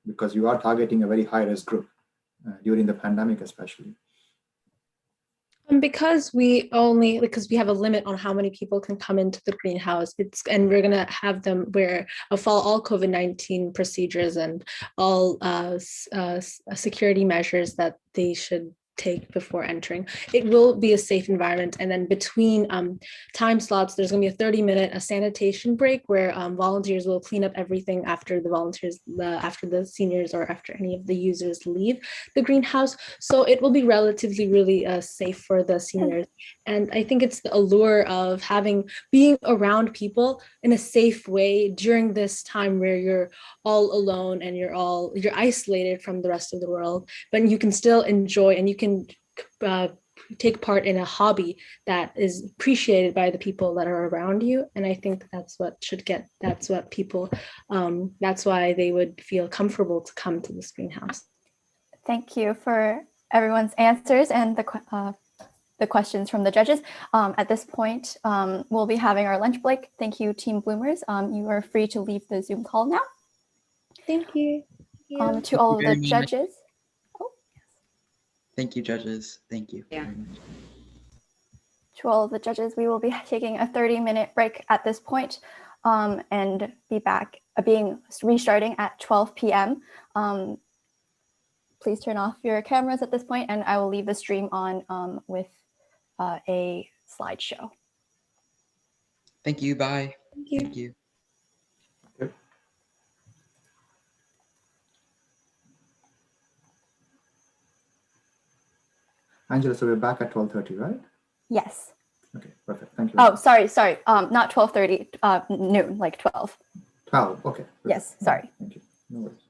Because you are targeting a very high risk group during the pandemic, especially. Because we have a limit on how many people can come into the greenhouse, and we're gonna have them follow all COVID-19 procedures and all security measures that they should take before entering. It will be a safe environment, and then between time slots, there's going to be a 30-minute sanitation break where volunteers will clean up everything after after the seniors or after any of the users leave the greenhouse. So it will be relatively really safe for the seniors, and I think it's the allure of being around people in a safe way during this time where you're all alone and you're isolated from the rest of the world, but you can still enjoy and you can take part in a hobby that is appreciated by the people that are around you. And I think that's why they would feel comfortable to come to this greenhouse. Thank you for everyone's answers and the questions from the judges. At this point, we'll be having our lunch break. Thank you, Team Bloomers. You are free to leave the Zoom call now. Thank you. To all of the judges. Thank you, judges. Thank you. Yeah. To all of the judges, we will be taking a 30-minute break at this point, and be back, restarting at 12 p.m. Please turn off your cameras at this point, and I will leave the stream on with a slideshow. Thank you. Bye. Thank you. Thank you. Angela, so we're back at 12:30, right? Yes. Okay, perfect. Thank you. Oh, sorry. Not 12:30, noon, like 12. 12, okay. Perfect. Yes, sorry. Thank you. No worries.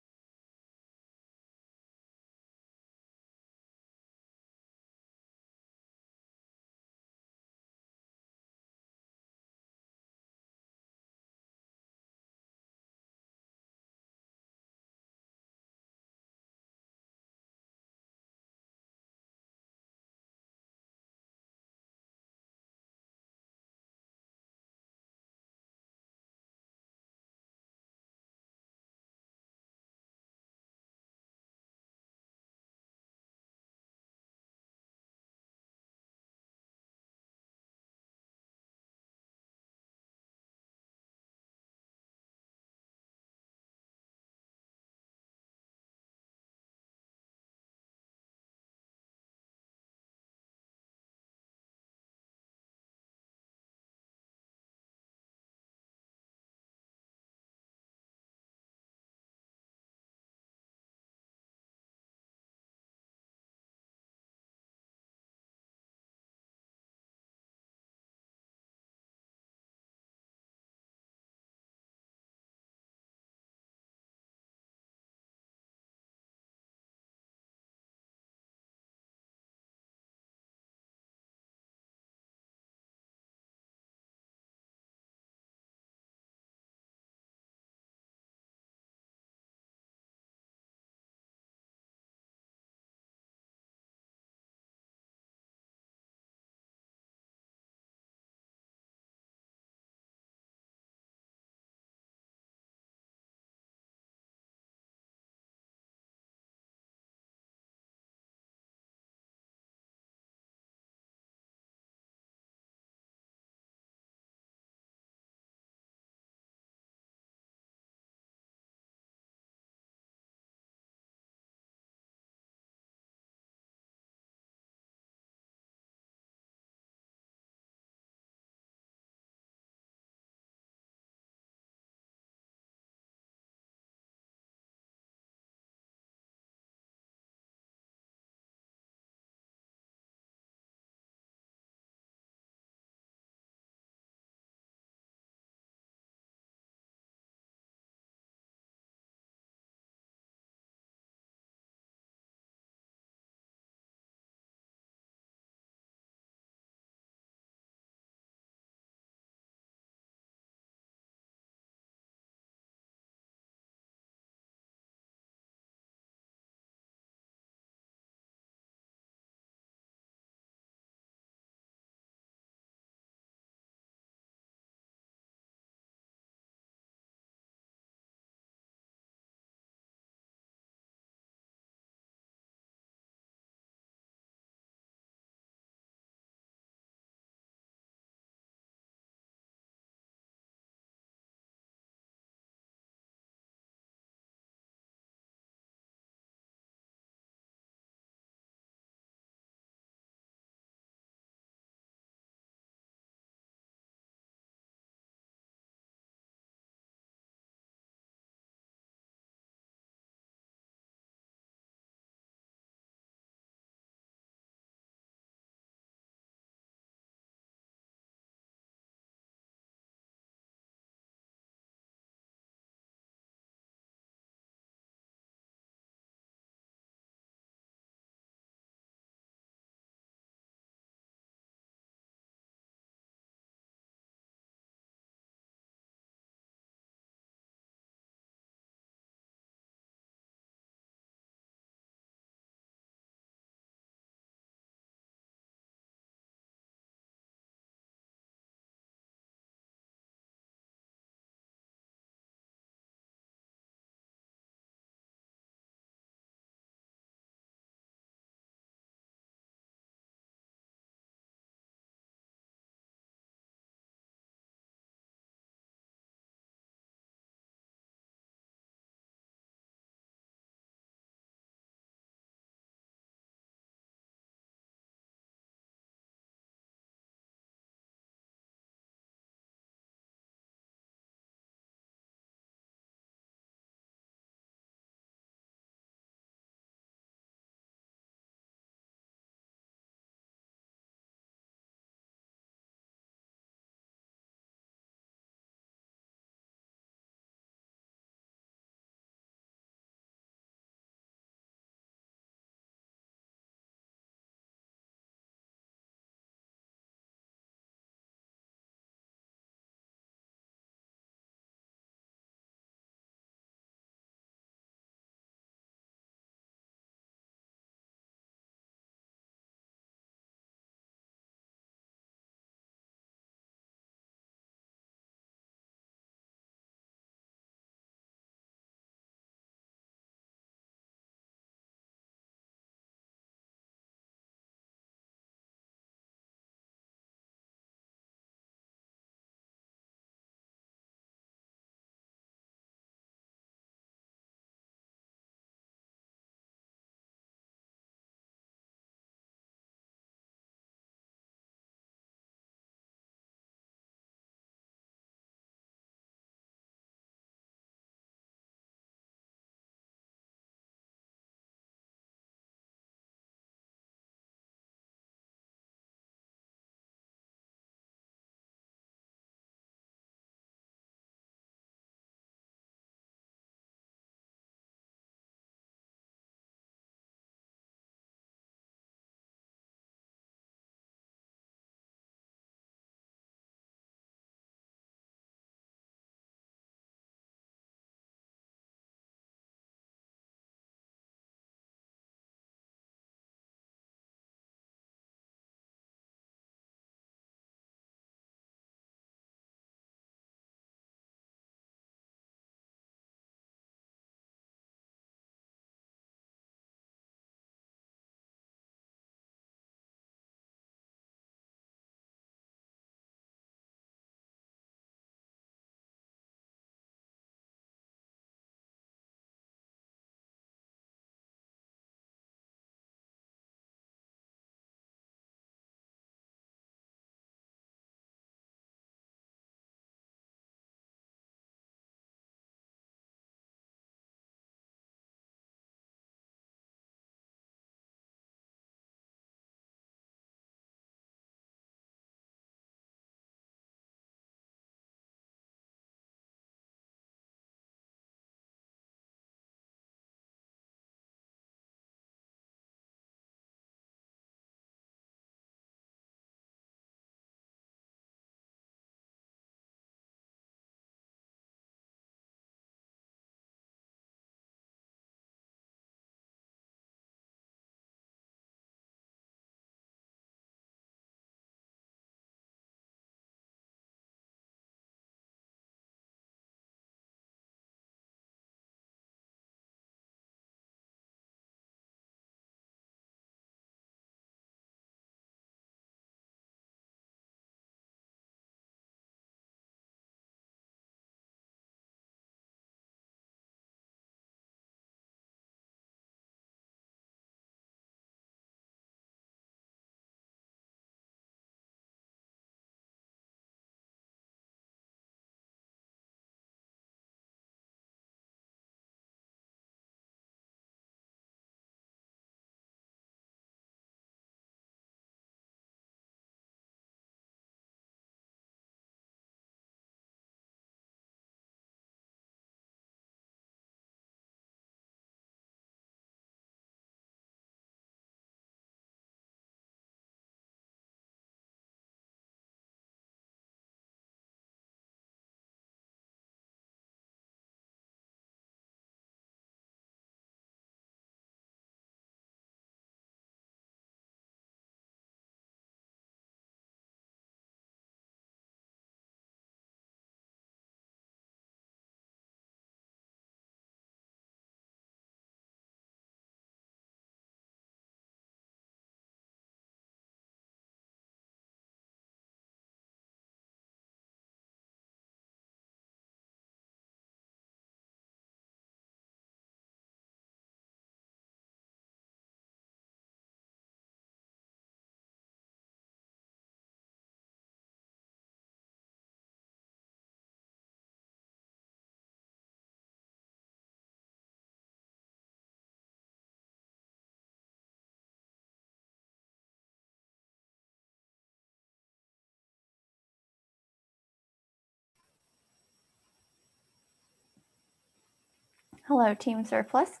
Hello, Team Surplus.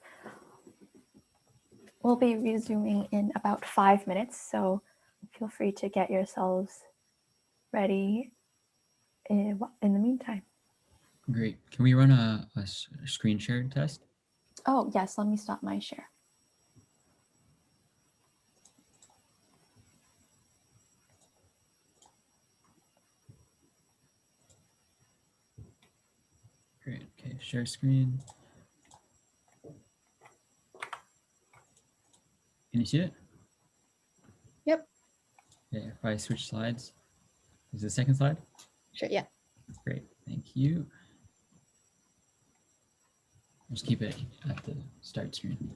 We'll be resuming in about 5 minutes, so feel free to get yourselves ready in the meantime. Great. Can we run a screen shared test? Oh, yes, let me stop my share. Great. Okay, share screen. Can you see it? Yep. Okay, if I switch slides, is the second slide? Sure, yeah. Great, thank you. Just keep it at the start screen.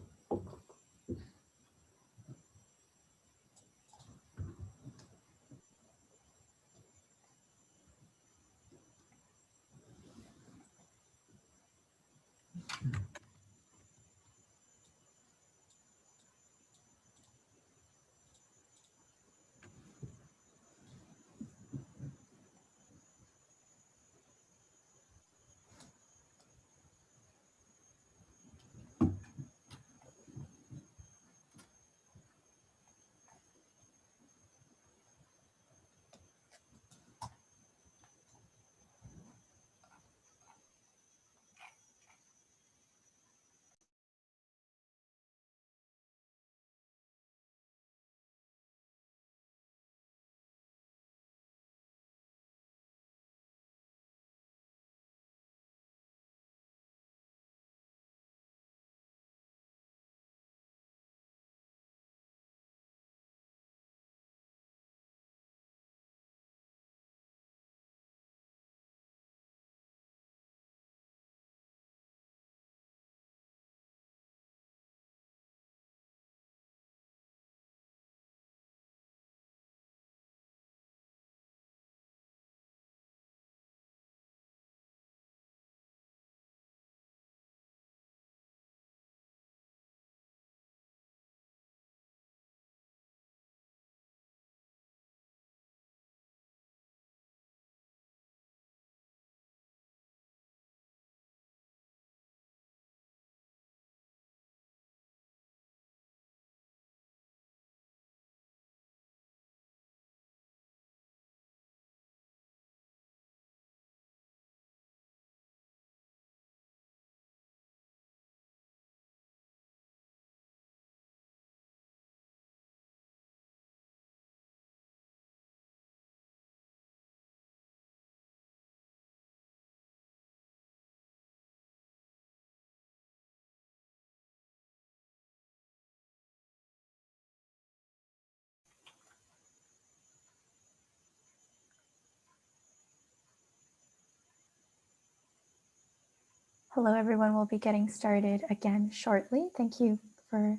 Hello, everyone. We'll be getting started again shortly. Thank you for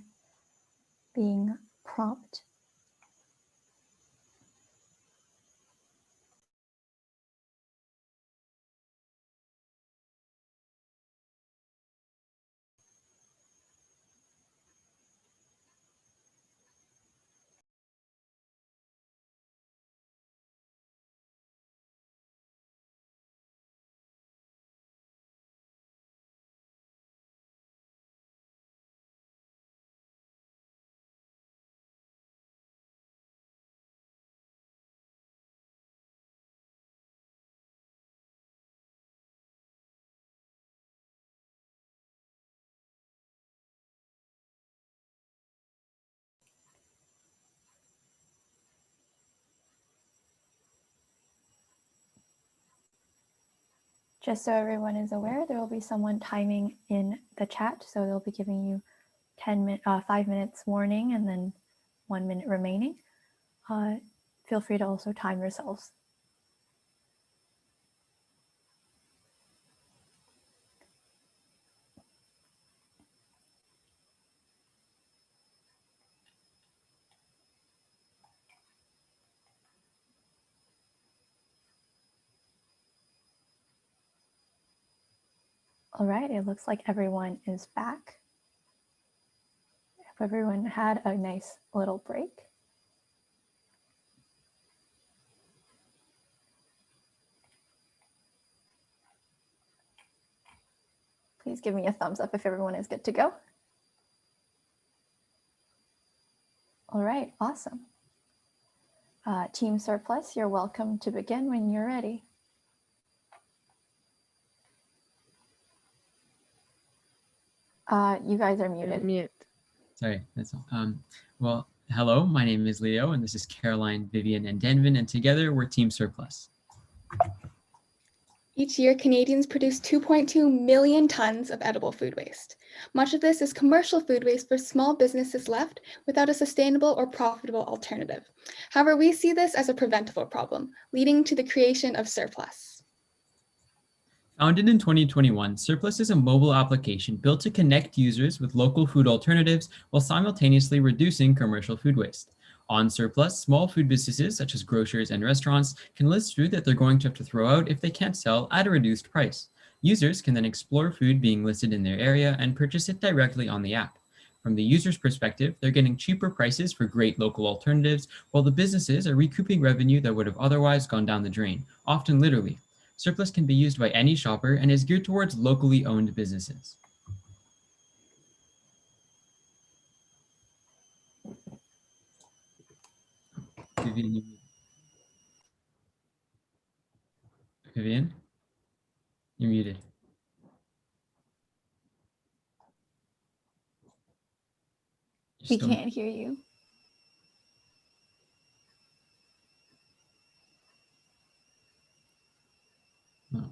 being prompt. Just so everyone is aware, there will be someone timing in the chat. So they'll be giving you 5 minutes warning and then 1 minute remaining. Feel free to also time yourselves. All right, it looks like everyone is back. Hope everyone had a nice little break. Please please give me a thumbs up if everyone is good to go. All right, awesome. Team Surplus, you're welcome to begin when you're ready. You guys are muted. Mute. Sorry, that's all. Well, hello, my name is Leo, and this is Caroline, Vivian, and Denvin, and together we're Team Surplus. Each year, Canadians produce 2.2 million tons of edible food waste. Much of this is commercial food waste for small businesses left without a sustainable or profitable alternative. However, we see this as a preventable problem, leading to the creation of Surplus. Founded in 2021, Surplus is a mobile application built to connect users with local food alternatives while simultaneously reducing commercial food waste. On Surplus, small food businesses such as grocers and restaurants can list food that they're going to have to throw out if they can't sell at a reduced price. Users can then explore food being listed in their area and purchase it directly on the app. From the user's perspective, they're getting cheaper prices for great local alternatives, while the businesses are recouping revenue that would have otherwise gone down the drain, often literally. Surplus can be used by any shopper and is geared towards locally owned businesses. Vivian, you're muted. We can't hear you. No.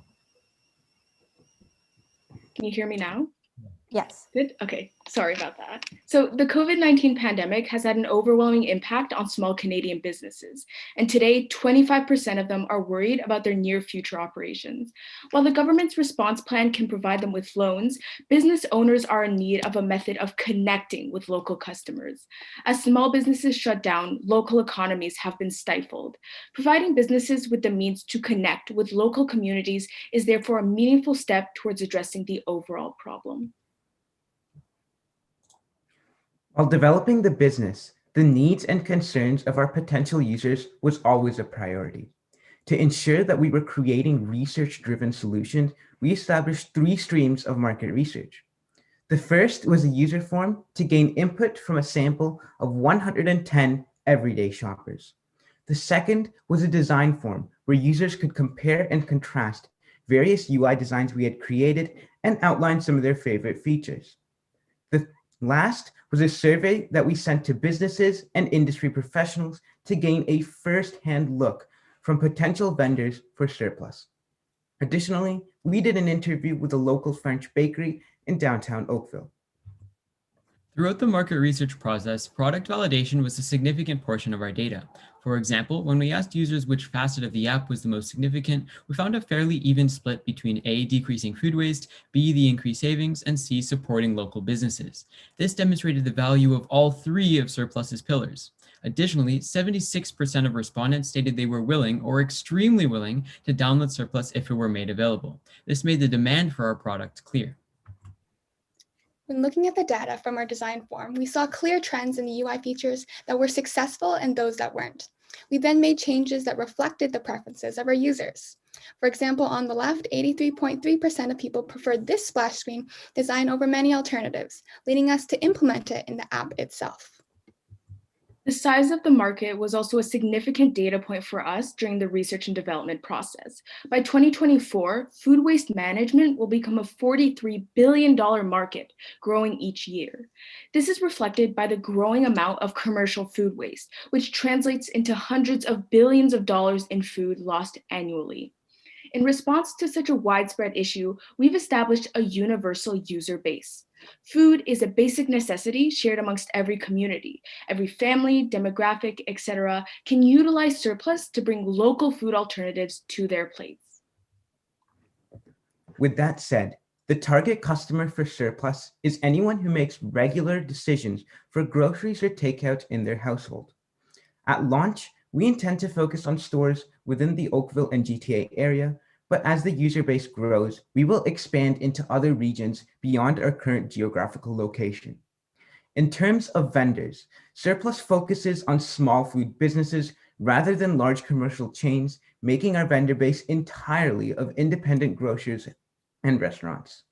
Can you hear me now? Yes. Good. Okay. Sorry about that. So the COVID-19 pandemic has had an overwhelming impact on small Canadian businesses. And today, 25% of them are worried about their near future operations. While the government's response plan can provide them with loans, business owners are in need of a method of connecting with local customers. As small businesses shut down, local economies have been stifled. Providing businesses with the means to connect with local communities is therefore a meaningful step towards addressing the overall problem. While developing the business, the needs and concerns of our potential users was always a priority. To ensure that we were creating research-driven solutions, we established 3 streams of market research. The first was a user forum to gain input from a sample of 110 everyday shoppers. The second was a design forum where users could compare and contrast various UI designs we had created and outline some of their favorite features. The last was a survey that we sent to businesses and industry professionals to gain a first-hand look from potential vendors for Surplus. Additionally, we did an interview with a local French bakery in downtown Oakville. Throughout the market research process, product validation was a significant portion of our data. For example, when we asked users which facet of the app was the most significant, we found a fairly even split between A, decreasing food waste, B, the increased savings, and C, supporting local businesses. This demonstrated the value of all 3 of Surplus's pillars. Additionally, 76% of respondents stated they were willing or extremely willing to download Surplus if it were made available. This made the demand for our product clear. When looking at the data from our design forum, we saw clear trends in the UI features that were successful and those that weren't. We then made changes that reflected the preferences of our users. For example, on the left, 83.3% of people preferred this splash screen design over many alternatives, leading us to implement it in the app itself. The size of the market was also a significant data point for us during the research and development process. By 2024, food waste management will become a $43 billion market, growing each year. This is reflected by the growing amount of commercial food waste, which translates into hundreds of billions of dollars in food lost annually. In response to such a widespread issue, we've established a universal user base. Food is a basic necessity shared amongst every community. Every family, demographic, etc. can utilize Surplus to bring local food alternatives to their plates. With that said, the target customer for Surplus is anyone who makes regular decisions for groceries or takeout in their household. At launch, we intend to focus on stores within the Oakville and GTA area, but as the user base grows, we will expand into other regions beyond our current geographical location. In terms of vendors, Surplus focuses on small food businesses rather than large commercial chains, making our vendor base entirely of independent grocers and restaurants.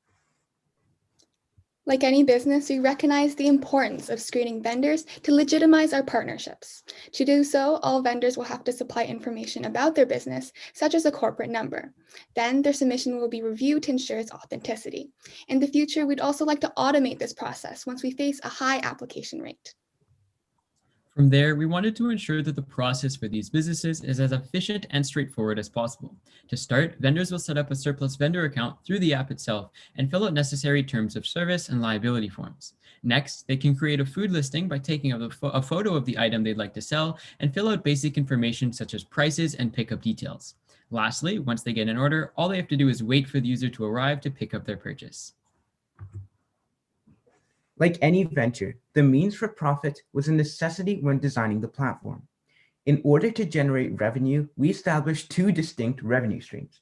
Like any business, we recognize the importance of screening vendors to legitimize our partnerships. To do so, all vendors will have to supply information about their business, such as a corporate number. Then their submission will be reviewed to ensure its authenticity. In the future, we'd also like to automate this process once we face a high application rate. From there, we wanted to ensure that the process for these businesses is as efficient and straightforward as possible. To start, vendors will set up a surplus vendor account through the app itself and fill out necessary terms of service and liability forms. Next, they can create a food listing by taking a photo of the item they'd like to sell and fill out basic information such as prices and pickup details. Lastly, once they get an order, all they have to do is wait for the user to arrive to pick up their purchase. Like any venture, the means for profit was a necessity when designing the platform. In order to generate revenue, we established two distinct revenue streams.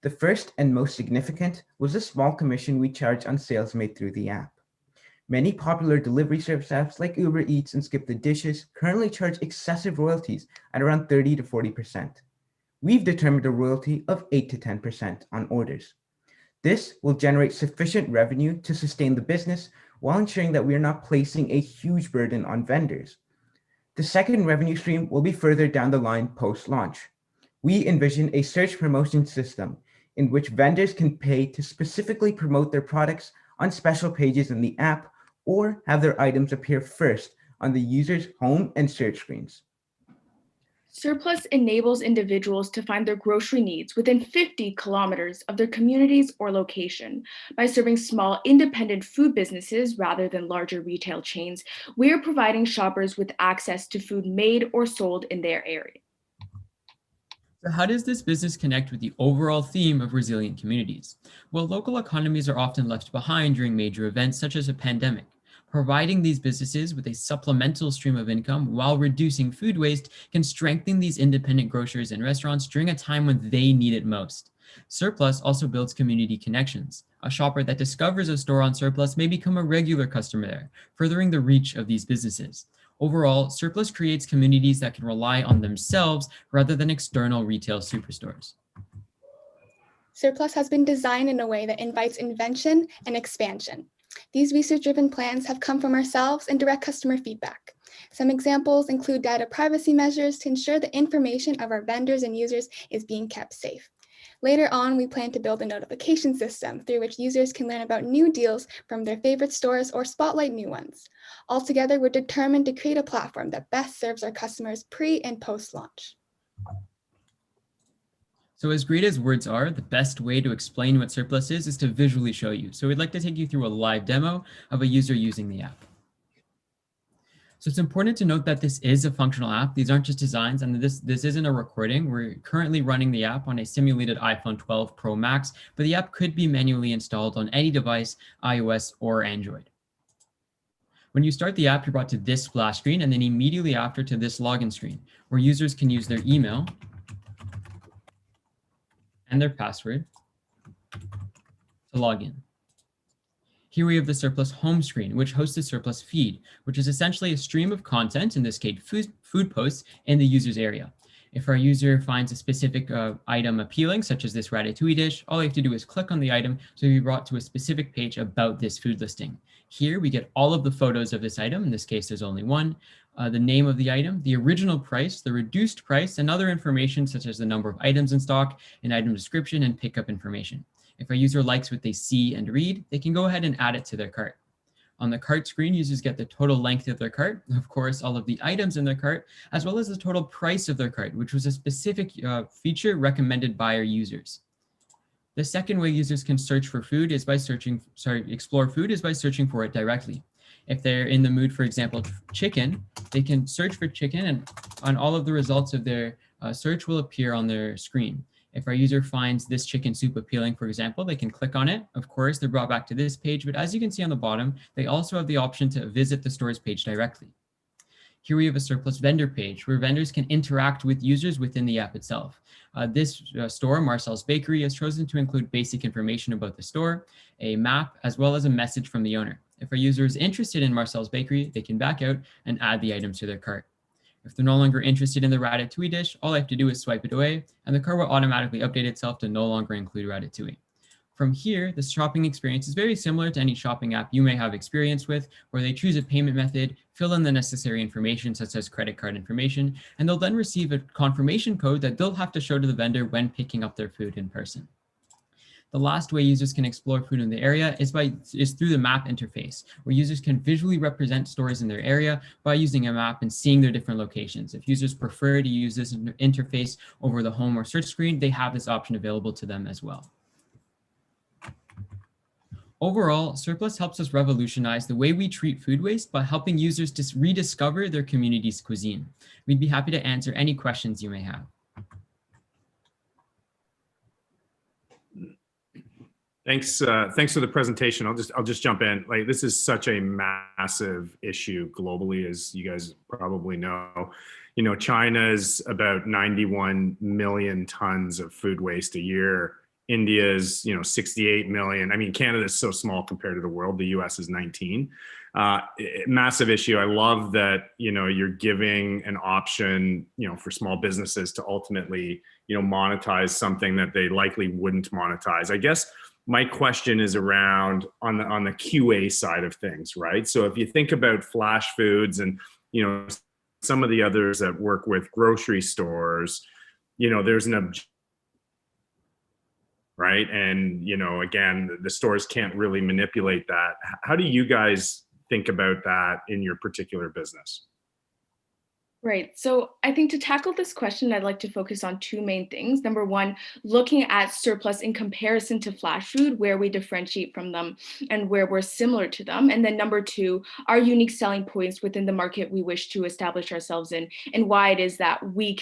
The first and most significant was a small commission we charge on sales made through the app. Many popular delivery service apps like Uber Eats and Skip the Dishes currently charge excessive royalties at around 30 to 40%. We've determined a royalty of 8 to 10% on orders. This will generate sufficient revenue to sustain the business while ensuring that we are not placing a huge burden on vendors. The second revenue stream will be further down the line post-launch. We envision a search promotion system in which vendors can pay to specifically promote their products on special pages in the app or have their items appear first on the user's home and search screens. Surplus enables individuals to find their grocery needs within 50 kilometers of their communities or location. By serving small independent food businesses rather than larger retail chains, we are providing shoppers with access to food made or sold in their area. So how does this business connect with the overall theme of resilient communities? Well, local economies are often left behind during major events such as a pandemic. Providing these businesses with a supplemental stream of income while reducing food waste can strengthen these independent grocers and restaurants during a time when they need it most. Surplus also builds community connections. A shopper that discovers a store on Surplus may become a regular customer there, furthering the reach of these businesses. Overall, Surplus creates communities that can rely on themselves rather than external retail superstores. Surplus has been designed in a way that invites invention and expansion. These research-driven plans have come from ourselves and direct customer feedback. Some examples include data privacy measures to ensure the information of our vendors and users is being kept safe. Later on, we plan to build a notification system through which users can learn about new deals from their favorite stores or spotlight new ones. Altogether, we're determined to create a platform that best serves our customers pre- and post-launch. So as great as words are, the best way to explain what Surplus is to visually show you. So we'd like to take you through a live demo of a user using the app. So it's important to note that this is a functional app. These aren't just designs, and this isn't a recording. We're currently running the app on a simulated iPhone 12 Pro Max, but the app could be manually installed on any device, iOS or Android. When you start the app, you're brought to this splash screen and then immediately after to this login screen, where users can use their email and their password to log in. Here we have the Surplus home screen, which hosts a Surplus feed, which is essentially a stream of content, in this case food posts, in the user's area. If our user finds a specific item appealing, such as this ratatouille dish, all you have to do is click on the item to be brought to a specific page about this food listing. Here we get all of the photos of this item. In this case, there's only one. The name of the item, the original price, the reduced price, and other information such as the number of items in stock, an item description, and pickup information. If a user likes what they see and read, they can go ahead and add it to their cart. On the cart screen, users get the total length of their cart, of course, all of the items in their cart, as well as the total price of their cart, which was a specific feature recommended by our users. The second way users can search for food is by explore food is by searching for it directly. If they're in the mood, for example, chicken, they can search for chicken and on all of the results of their search will appear on their screen. If our user finds this chicken soup appealing, for example, they can click on it. Of course, they're brought back to this page, but as you can see on the bottom, they also have the option to visit the store's page directly. Here we have a Surplus vendor page where vendors can interact with users within the app itself. This store, Marcel's Bakery, has chosen to include basic information about the store, a map, as well as a message from the owner. If a user is interested in Marcel's Bakery, they can back out and add the items to their cart. If they're no longer interested in the ratatouille dish, all I have to do is swipe it away, and the cart will automatically update itself to no longer include ratatouille. From here, the shopping experience is very similar to any shopping app you may have experience with, where they choose a payment method, fill in the necessary information such as credit card information, and they'll then receive a confirmation code that they'll have to show to the vendor when picking up their food in person. The last way users can explore food in the area is through the map interface, where users can visually represent stores in their area by using a map and seeing their different locations. If users prefer to use this interface over the home or search screen, they have this option available to them as well. Overall, Surplus helps us revolutionize the way we treat food waste by helping users to rediscover their community's cuisine. We'd be happy to answer any questions you may have. Thanks for the presentation. I'll just jump in. Like, this is such a massive issue globally, as you guys probably know. You know, China's about 91 million tons of food waste a year. India's, 68 million. I mean, Canada's so small compared to the world. The US is 19. Massive issue. I love that, you're giving an option, for small businesses to ultimately, monetize something that they likely wouldn't monetize. I guess my question is around on the QA side of things, right? So if you think about Flash Foods and, some of the others that work with grocery stores, there's an right? And, again, the stores can't really manipulate that. How do you guys think about that in your particular business? Right. So I think to tackle this question, I'd like to focus on two main things. Number one, looking at Surplus in comparison to Flash Food, where we differentiate from them and where we're similar to them. And then number two, our unique selling points within the market we wish to establish ourselves in, and why it is that we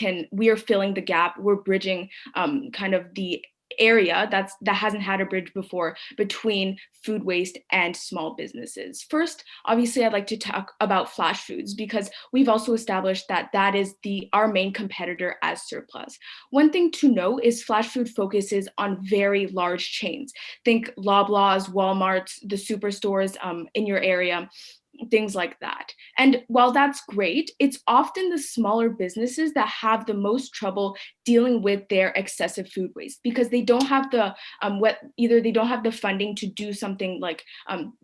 are filling the gap. We're bridging kind of the area that hasn't had a bridge before between food waste and small businesses. First, obviously, I'd like to talk about Flash Foods because we've also established that is our main competitor as Surplus. One thing to note is Flash Food focuses on very large chains. Think Loblaws, Walmarts, the superstores in your area, things like that. And while that's great, it's often the smaller businesses that have the most trouble dealing with their excessive food waste because they don't have either they don't have the funding to do something like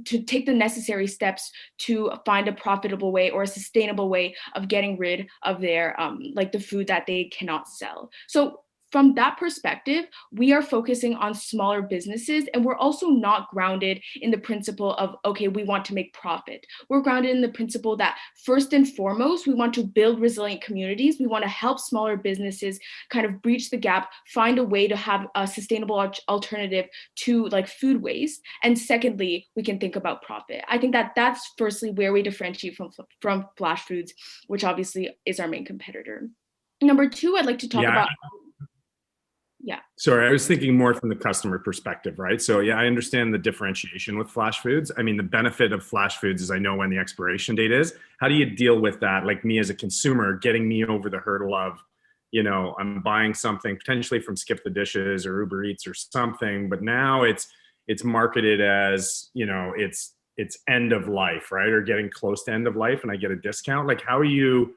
to take the necessary steps to find a profitable way or a sustainable way of getting rid of their like the food that they cannot sell. So from that perspective, we are focusing on smaller businesses, and we're also not grounded in the principle of, okay, we want to make profit. We're grounded in the principle that first and foremost, we want to build resilient communities. We want to help smaller businesses kind of breach the gap, find a way to have a sustainable alternative to like food waste. And secondly, we can think about profit. I think that's firstly where we differentiate from Flash Foods, which obviously is our main competitor. Number two, I'd like to talk about. Yeah. Sorry, I was thinking more from the customer perspective, right? So yeah, I understand the differentiation with Flash Foods. I mean, the benefit of Flash Foods is I know when the expiration date is. How do you deal with that? Like me as a consumer, getting me over the hurdle of, I'm buying something potentially from Skip the Dishes or Uber Eats or something, but now it's marketed as, it's end of life, right? Or getting close to end of life and I get a discount. Like how are you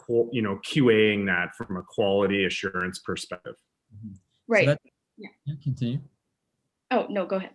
QAing that from a quality assurance perspective? Right. So continue. Oh, no, go ahead.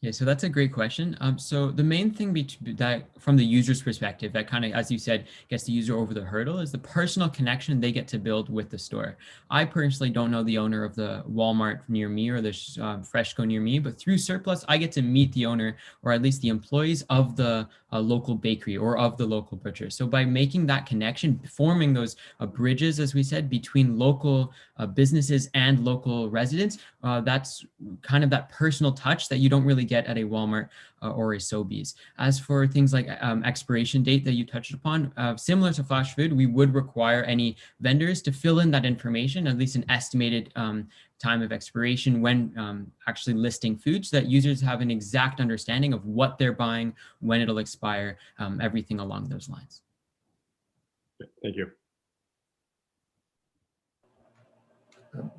Yeah, so that's a great question. So the main thing that from the user's perspective that kind of, as you said, gets the user over the hurdle is the personal connection they get to build with the store. I personally don't know the owner of the Walmart near me or the Freshco near me, but through Surplus, I get to meet the owner or at least the employees of the local bakery or of the local butcher. So by making that connection, forming those bridges, as we said, between local businesses and local residents, that's kind of that personal touch that you don't really get at a Walmart or a Sobeys. As for things like expiration date that you touched upon, similar to Flash Food, we would require any vendors to fill in that information, at least an estimated time of expiration when actually listing food, so that users have an exact understanding of what they're buying, when it'll expire, everything along those lines. Thank you.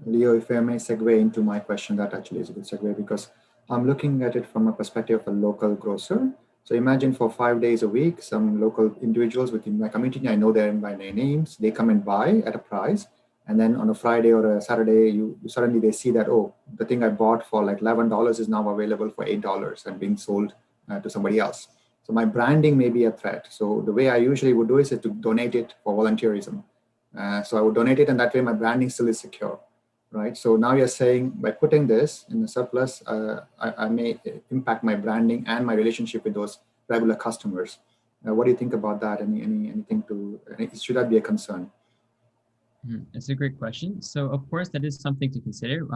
Leo, if I may segue into my question, that actually is a good segue because I'm looking at it from a perspective of a local grocer. So imagine for 5 days a week, some local individuals within my community, I know them by their names, they come and buy at a price. And then on a Friday or a Saturday, suddenly they see that, oh, the thing I bought for like $11 is now available for $8 and being sold to somebody else. So my branding may be a threat. So the way I usually would do is to donate it for volunteerism. So I would donate it, and that way my branding still is secure, right? So now you're saying by putting this in the surplus, I may impact my branding and my relationship with those regular customers. What do you think about that? Should that be a concern? It's a great question. So of course, that is something to consider,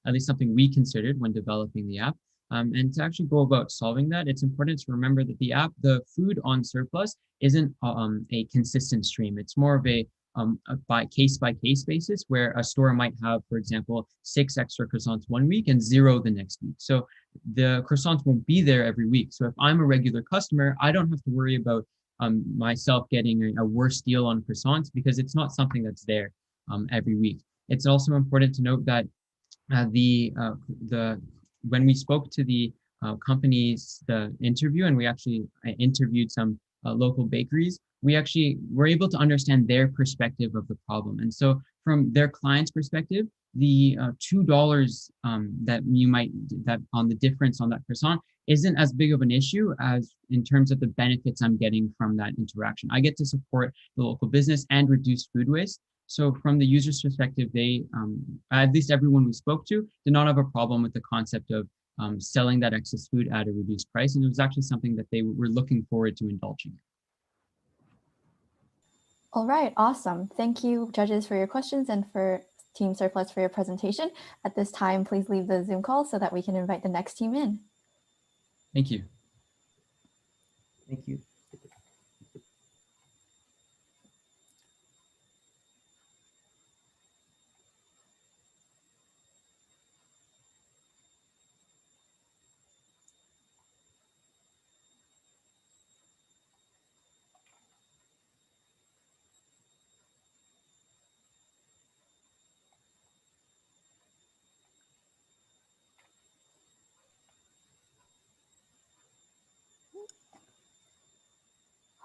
at least something we considered when developing the app. And to actually go about solving that, it's important to remember that the food on surplus isn't a consistent stream. It's more of a by case basis, where a store might have, for example, 6 extra croissants one week and 0 the next week. So the croissants won't be there every week. So if I'm a regular customer, I don't have to worry about myself getting a worse deal on croissants, because it's not something that's there every week. It's also important to note that when we spoke to the companies, the interview, and we actually interviewed some local bakeries, we actually were able to understand their perspective of the problem. And so from their client's perspective, the $2 that on the difference on that croissant isn't as big of an issue as in terms of the benefits I'm getting from that interaction. I get to support the local business and reduce food waste. So from the user's perspective, they, at least everyone we spoke to, did not have a problem with the concept of selling that excess food at a reduced price. And it was actually something that they were looking forward to indulging. All right, awesome. Thank you, judges, for your questions, and for Team Surplus for your presentation. At this time, please leave the Zoom call so that we can invite the next team in. Thank you. Thank you.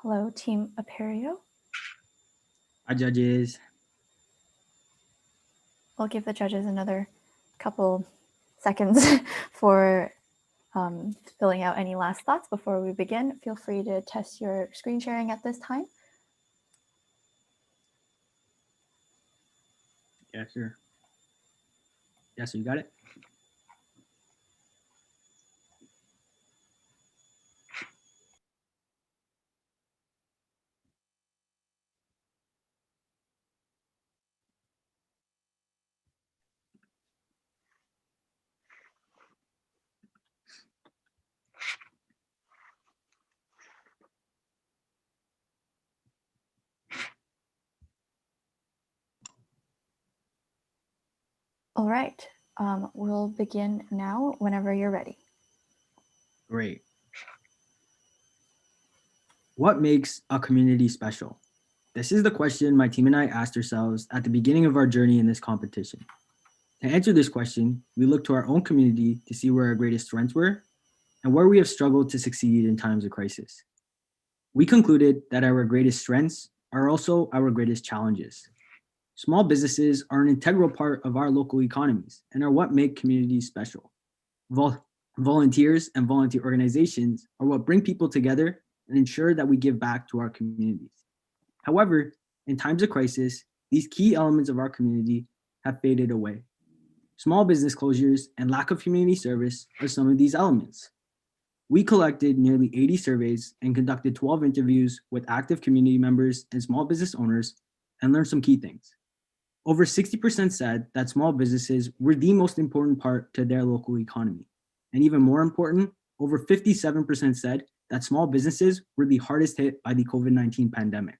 Hello, Team Imperial. Hi, judges. We'll give the judges another couple seconds for filling out any last thoughts before we begin. Feel free to test your screen sharing at this time. Yeah, sure. Yeah, so you got it? All right, we'll begin now whenever you're ready. Great. What makes a community special? This is the question my team and I asked ourselves at the beginning of our journey in this competition. To answer this question, we looked to our own community to see where our greatest strengths were and where we have struggled to succeed in times of crisis. We concluded that our greatest strengths are also our greatest challenges. Small businesses are an integral part of our local economies and are what make communities special. Volunteers and volunteer organizations are what bring people together and ensure that we give back to our communities. However, in times of crisis, these key elements of our community have faded away. Small business closures and lack of community service are some of these elements. We collected nearly 80 surveys and conducted 12 interviews with active community members and small business owners and learned some key things. Over 60% said that small businesses were the most important part to their local economy. And even more important, over 57% said that small businesses were the hardest hit by the COVID-19 pandemic.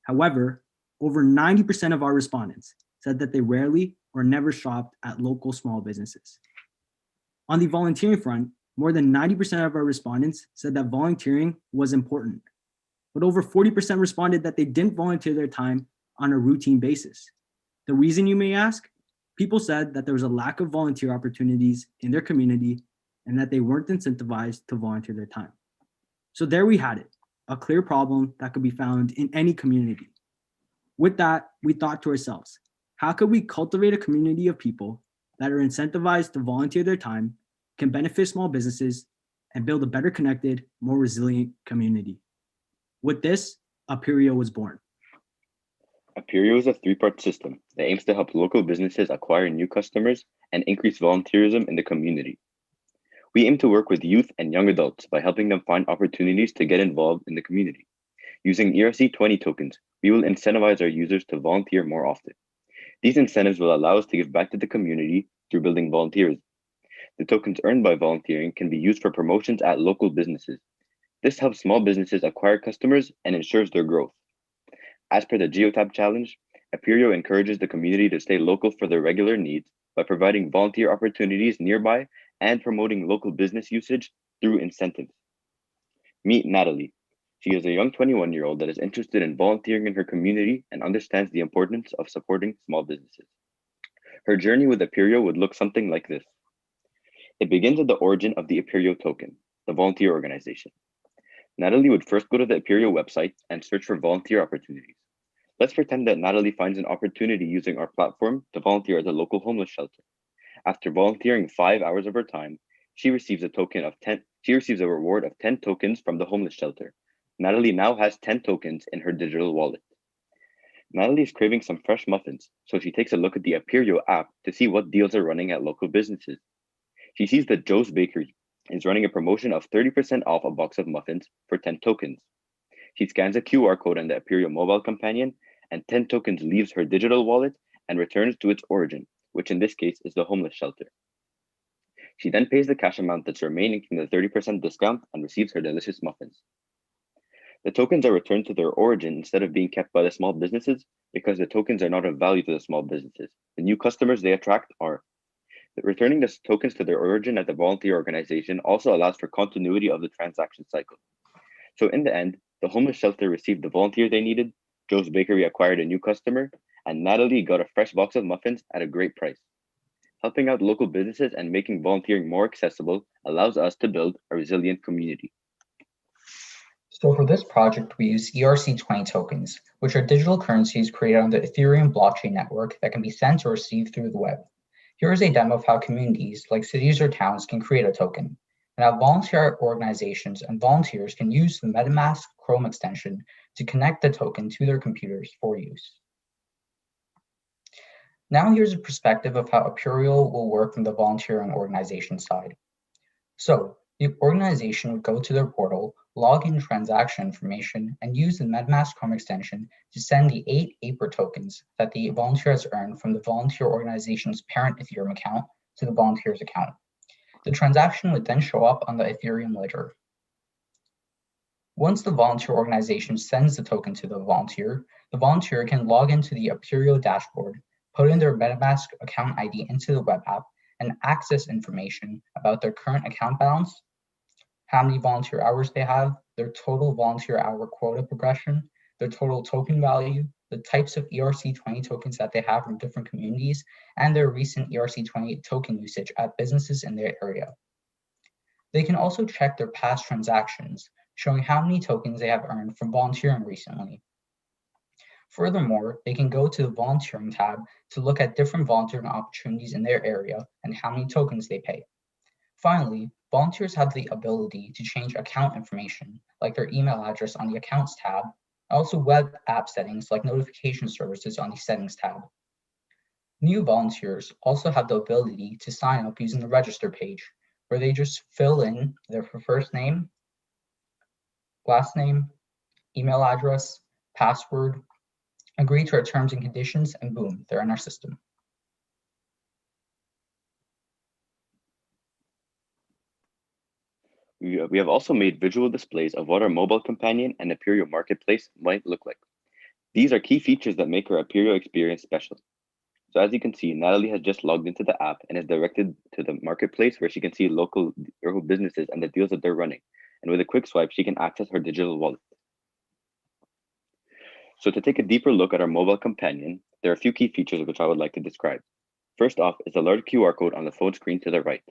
However, over 90% of our respondents said that they rarely or never shopped at local small businesses. On the volunteering front, more than 90% of our respondents said that volunteering was important, but over 40% responded that they didn't volunteer their time on a routine basis. The reason, you may ask? People said that there was a lack of volunteer opportunities in their community and that they weren't incentivized to volunteer their time. So there we had it, a clear problem that could be found in any community. With that, we thought to ourselves, How could we cultivate a community of people that are incentivized to volunteer their time, can benefit small businesses, and build a better connected, more resilient community? With this, Imperial was born. Imperial is a three-part system that aims to help local businesses acquire new customers and increase volunteerism in the community. We aim to work with youth and young adults by helping them find opportunities to get involved in the community. Using ERC20 tokens, we will incentivize our users to volunteer more often. These incentives will allow us to give back to the community through building volunteerism. The tokens earned by volunteering can be used for promotions at local businesses. This helps small businesses acquire customers and ensures their growth. As per the Geotab Challenge, Imperial encourages the community to stay local for their regular needs by providing volunteer opportunities nearby and promoting local business usage through incentives. Meet Natalie. She is a young 21-year-old that is interested in volunteering in her community and understands the importance of supporting small businesses. Her journey with Imperial would look something like this. It begins at the origin of the Imperial token, the volunteer organization. Natalie would first go to the Imperial website and search for volunteer opportunities. Let's pretend that Natalie finds an opportunity using our platform to volunteer at a local homeless shelter. After volunteering 5 hours of her time, she receives a reward of 10 tokens from the homeless shelter. Natalie now has 10 tokens in her digital wallet. Natalie is craving some fresh muffins, so she takes a look at the Imperial app to see what deals are running at local businesses. She sees that Joe's Bakery is running a promotion of 30% off a box of muffins for 10 tokens. She scans a QR code on the Imperial mobile companion, and 10 tokens leaves her digital wallet and returns to its origin, which in this case is the homeless shelter. She then pays the cash amount that's remaining from the 30% discount and receives her delicious muffins. The tokens are returned to their origin instead of being kept by the small businesses because the tokens are not of value to the small businesses. The new customers they attract are. Returning the tokens to their origin at the volunteer organization also allows for continuity of the transaction cycle. So in the end, the homeless shelter received the volunteer they needed, Joe's Bakery acquired a new customer, and Natalie got a fresh box of muffins at a great price. Helping out local businesses and making volunteering more accessible allows us to build a resilient community. So for this project, we use ERC20 tokens, which are digital currencies created on the Ethereum blockchain network that can be sent or received through the web. Here is a demo of how communities, like cities or towns, can create a token, and how volunteer organizations and volunteers can use the MetaMask Chrome extension to connect the token to their computers for use. Now here's a perspective of how Imperial will work from the volunteering organization side. So the organization would go to their portal, log in transaction information, and use the MetaMask Chrome extension to send the 8 APR tokens that the volunteer has earned from the volunteer organization's parent Ethereum account to the volunteer's account. The transaction would then show up on the Ethereum ledger. Once the volunteer organization sends the token to the volunteer can log into the Imperial dashboard, put in their MetaMask account ID into the web app, and access information about their current account balance, how many volunteer hours they have, their total volunteer hour quota progression, their total token value, the types of ERC20 tokens that they have from different communities, and their recent ERC20 token usage at businesses in their area. They can also check their past transactions, showing how many tokens they have earned from volunteering recently. Furthermore, they can go to the volunteering tab to look at different volunteering opportunities in their area and how many tokens they pay. Finally, volunteers have the ability to change account information, like their email address on the Accounts tab, and also web app settings like notification services on the Settings tab. New volunteers also have the ability to sign up using the Register page, where they just fill in their first name, last name, email address, password, agree to our terms and conditions, and boom, they're in our system. We have also made visual displays of what our mobile companion and Imperial marketplace might look like. These are key features that make our Imperial experience special. So as you can see, Natalie has just logged into the app and is directed to the marketplace where she can see local businesses and the deals that they're running. And with a quick swipe, she can access her digital wallet. So to take a deeper look at our mobile companion, there are a few key features which I would like to describe. First off is a large QR code on the phone screen to the right.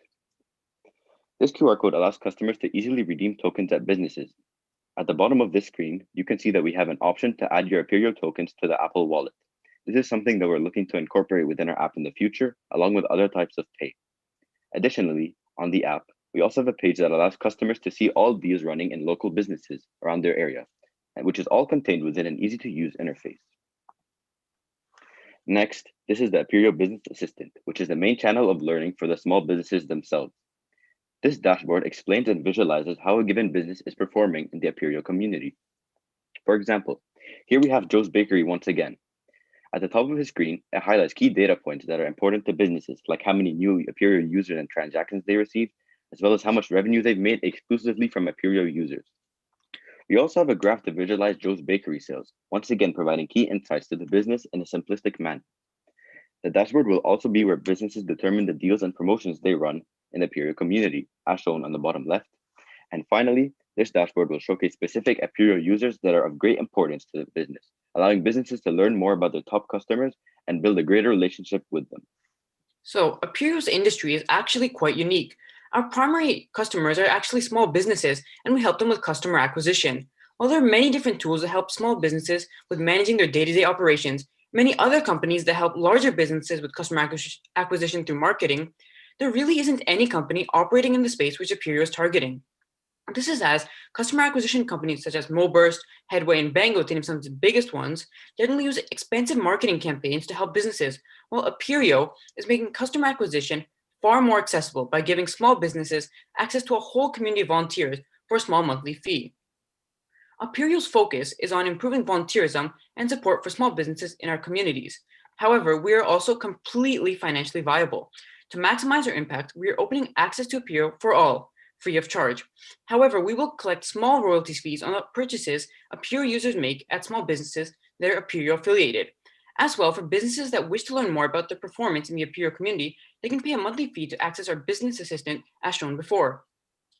This QR code allows customers to easily redeem tokens at businesses. At the bottom of this screen, you can see that we have an option to add your Imperial tokens to the Apple Wallet. This is something that we're looking to incorporate within our app in the future, along with other types of pay. Additionally, on the app, we also have a page that allows customers to see all deals running in local businesses around their area, which is all contained within an easy-to-use interface. Next, this is the Imperial Business Assistant, which is the main channel of learning for the small businesses themselves. This dashboard explains and visualizes how a given business is performing in the Imperial community. For example, here we have Joe's Bakery once again. At the top of his screen, it highlights key data points that are important to businesses, like how many new Imperial users and transactions they received, as well as how much revenue they've made exclusively from Imperial users. We also have a graph to visualize Joe's Bakery sales, once again providing key insights to the business in a simplistic manner. The dashboard will also be where businesses determine the deals and promotions they run in the Imperial community, as shown on the bottom left. And finally, this dashboard will showcase specific Imperial users that are of great importance to the business, allowing businesses to learn more about their top customers and build a greater relationship with them. So Imperial's industry is actually quite unique. Our primary customers are actually small businesses, and we help them with customer acquisition. While there are many different tools that help small businesses with managing their day-to-day operations, many other companies that help larger businesses with customer acquisition through marketing, there really isn't any company operating in the space which Imperial is targeting. This is as customer acquisition companies such as Moburst, Headway, and Bango, to name some of the biggest ones, generally use expensive marketing campaigns to help businesses, while Imperial is making customer acquisition far more accessible by giving small businesses access to a whole community of volunteers for a small monthly fee. Imperial's focus is on improving volunteerism and support for small businesses in our communities. However, we are also completely financially viable. To maximize our impact, we are opening access to Imperial for all, free of charge. However, we will collect small royalties fees on the purchases Imperial users make at small businesses that are Imperial affiliated. As well, for businesses that wish to learn more about their performance in the Imperial community, they can pay a monthly fee to access our business assistant as shown before.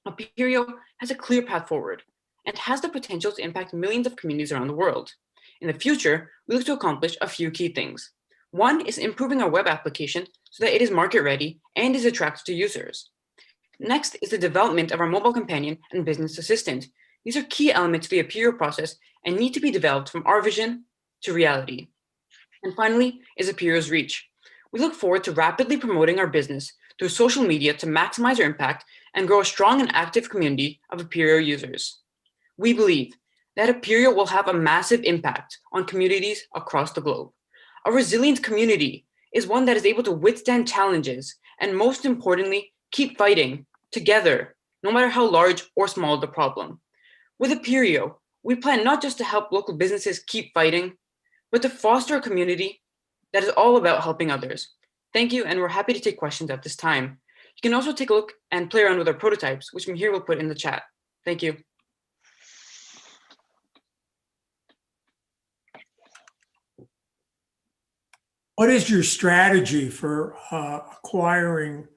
Imperial has a clear path forward and has the potential to impact millions of communities around the world. In the future, we look to accomplish a few key things. One is improving our web application so that it is market ready and is attractive to users. Next is the development of our mobile companion and business assistant. These are key elements of the Imperial process and need to be developed from our vision to reality. And finally is Imperial's reach. We look forward to rapidly promoting our business through social media to maximize our impact and grow a strong and active community of Imperial users. We believe that Imperial will have a massive impact on communities across the globe. A resilient community is one that is able to withstand challenges and, most importantly, keep fighting together, no matter how large or small the problem. With Imperial, we plan not just to help local businesses keep fighting, but to foster a community that is all about helping others. Thank you, and we're happy to take questions at this time. You can also take a look and play around with our prototypes, which Mihir will put in the chat. Thank you. What is your strategy for acquiring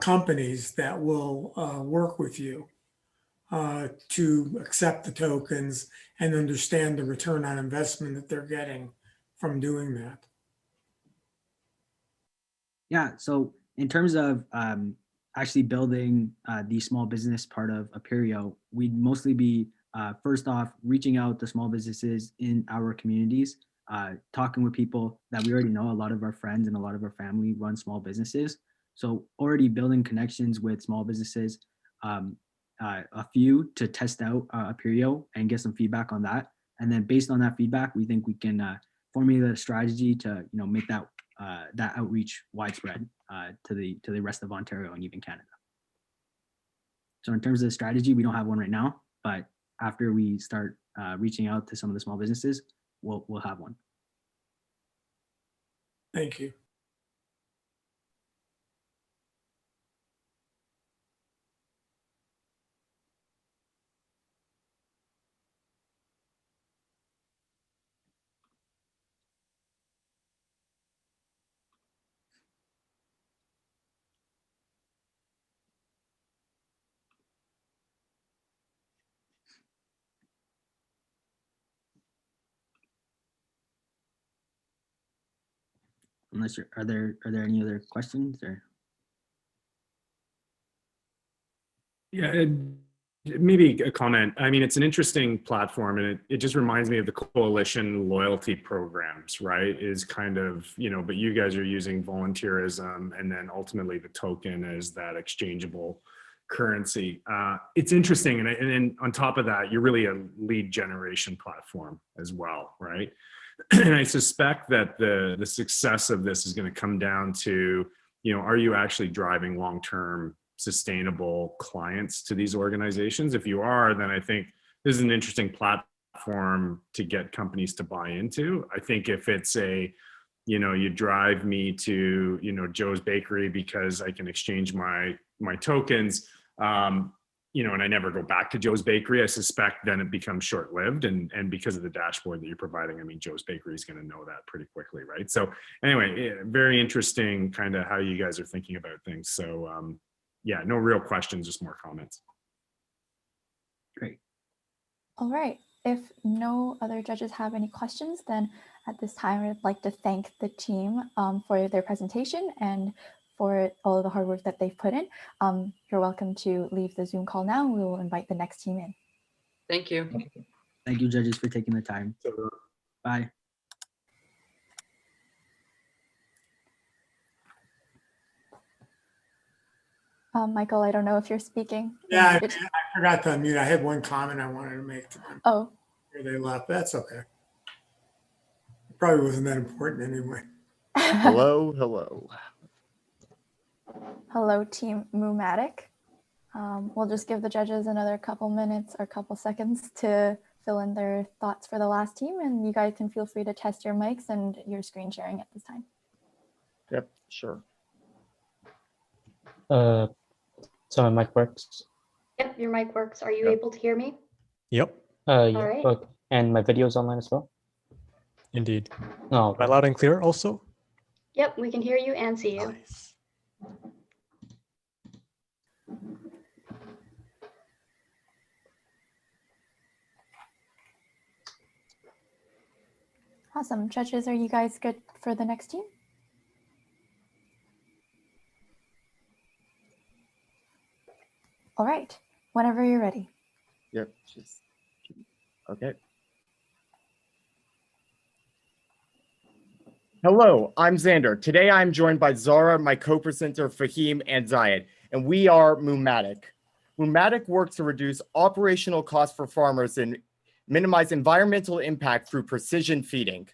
companies that will work with you to accept the tokens and understand the return on investment that they're getting from doing that? Yeah, so in terms of actually building the small business part of Imperial, we'd mostly be first off reaching out to small businesses in our communities, talking with people that we already know. A lot of our friends and a lot of our family run small businesses. So already building connections with small businesses, a few to test out Imperial and get some feedback on that. And then based on that feedback, we think we can formulate a strategy to make that that outreach widespread to the rest of Ontario and even Canada. So in terms of the strategy, we don't have one right now, but after we start reaching out to some of the small businesses, we'll have one. Thank you. Unless are there any other questions or? Yeah, Maybe a comment. I mean, it's an interesting platform, and it just reminds me of the coalition loyalty programs, right? Is kind of, but you guys are using volunteerism and then ultimately the token as that exchangeable currency. It's interesting. And then on top of that, you're really a lead generation platform as well, right? And I suspect that the success of this is going to come down to, are you actually driving long-term sustainable clients to these organizations? If you are, then I think this is an interesting platform to get companies to buy into. I think if it's you drive me to, Joe's Bakery because I can exchange my tokens, and I never go back to Joe's Bakery, I suspect then it becomes short-lived. And because of the dashboard that you're providing, I mean, Joe's Bakery is going to know that pretty quickly, right? So anyway, very interesting kind of how you guys are thinking about things. So yeah, no real questions, just more comments. Great. All right. If no other judges have any questions, then at this time, I'd like to thank the team for their presentation and for all of the hard work that they've put in. You're welcome to leave the Zoom call now. We will invite the next team in. Thank you. Thank you, judges, for taking the time. Bye. Michael, I don't know if you're speaking. Yeah, I forgot to unmute. I had one comment I wanted to make to them. Oh. They left. That's okay. It probably wasn't that important anyway. Hello, hello. Hello, Team Moomatic. We'll just give the judges another couple minutes or couple seconds to fill in their thoughts for the last team, and you guys can feel free to test your mics and your screen sharing at this time. Yep, sure. So my mic works? Yep, your mic works. Are you able to hear me? Yep. Yeah. All right. Okay. And my video is online as well? Indeed. No. Am I loud and clear also? Yep, we can hear you and see you. Nice. Awesome. Judges, are you guys good for the next team? All right, whenever you're ready. Yep. Okay. Hello, I'm Xander. Today I'm joined by Zara, my co-presenter Fahim, and Zayed, and we are Moomatic. Moomatic works to reduce operational costs for farmers and minimize environmental impact through precision feeding.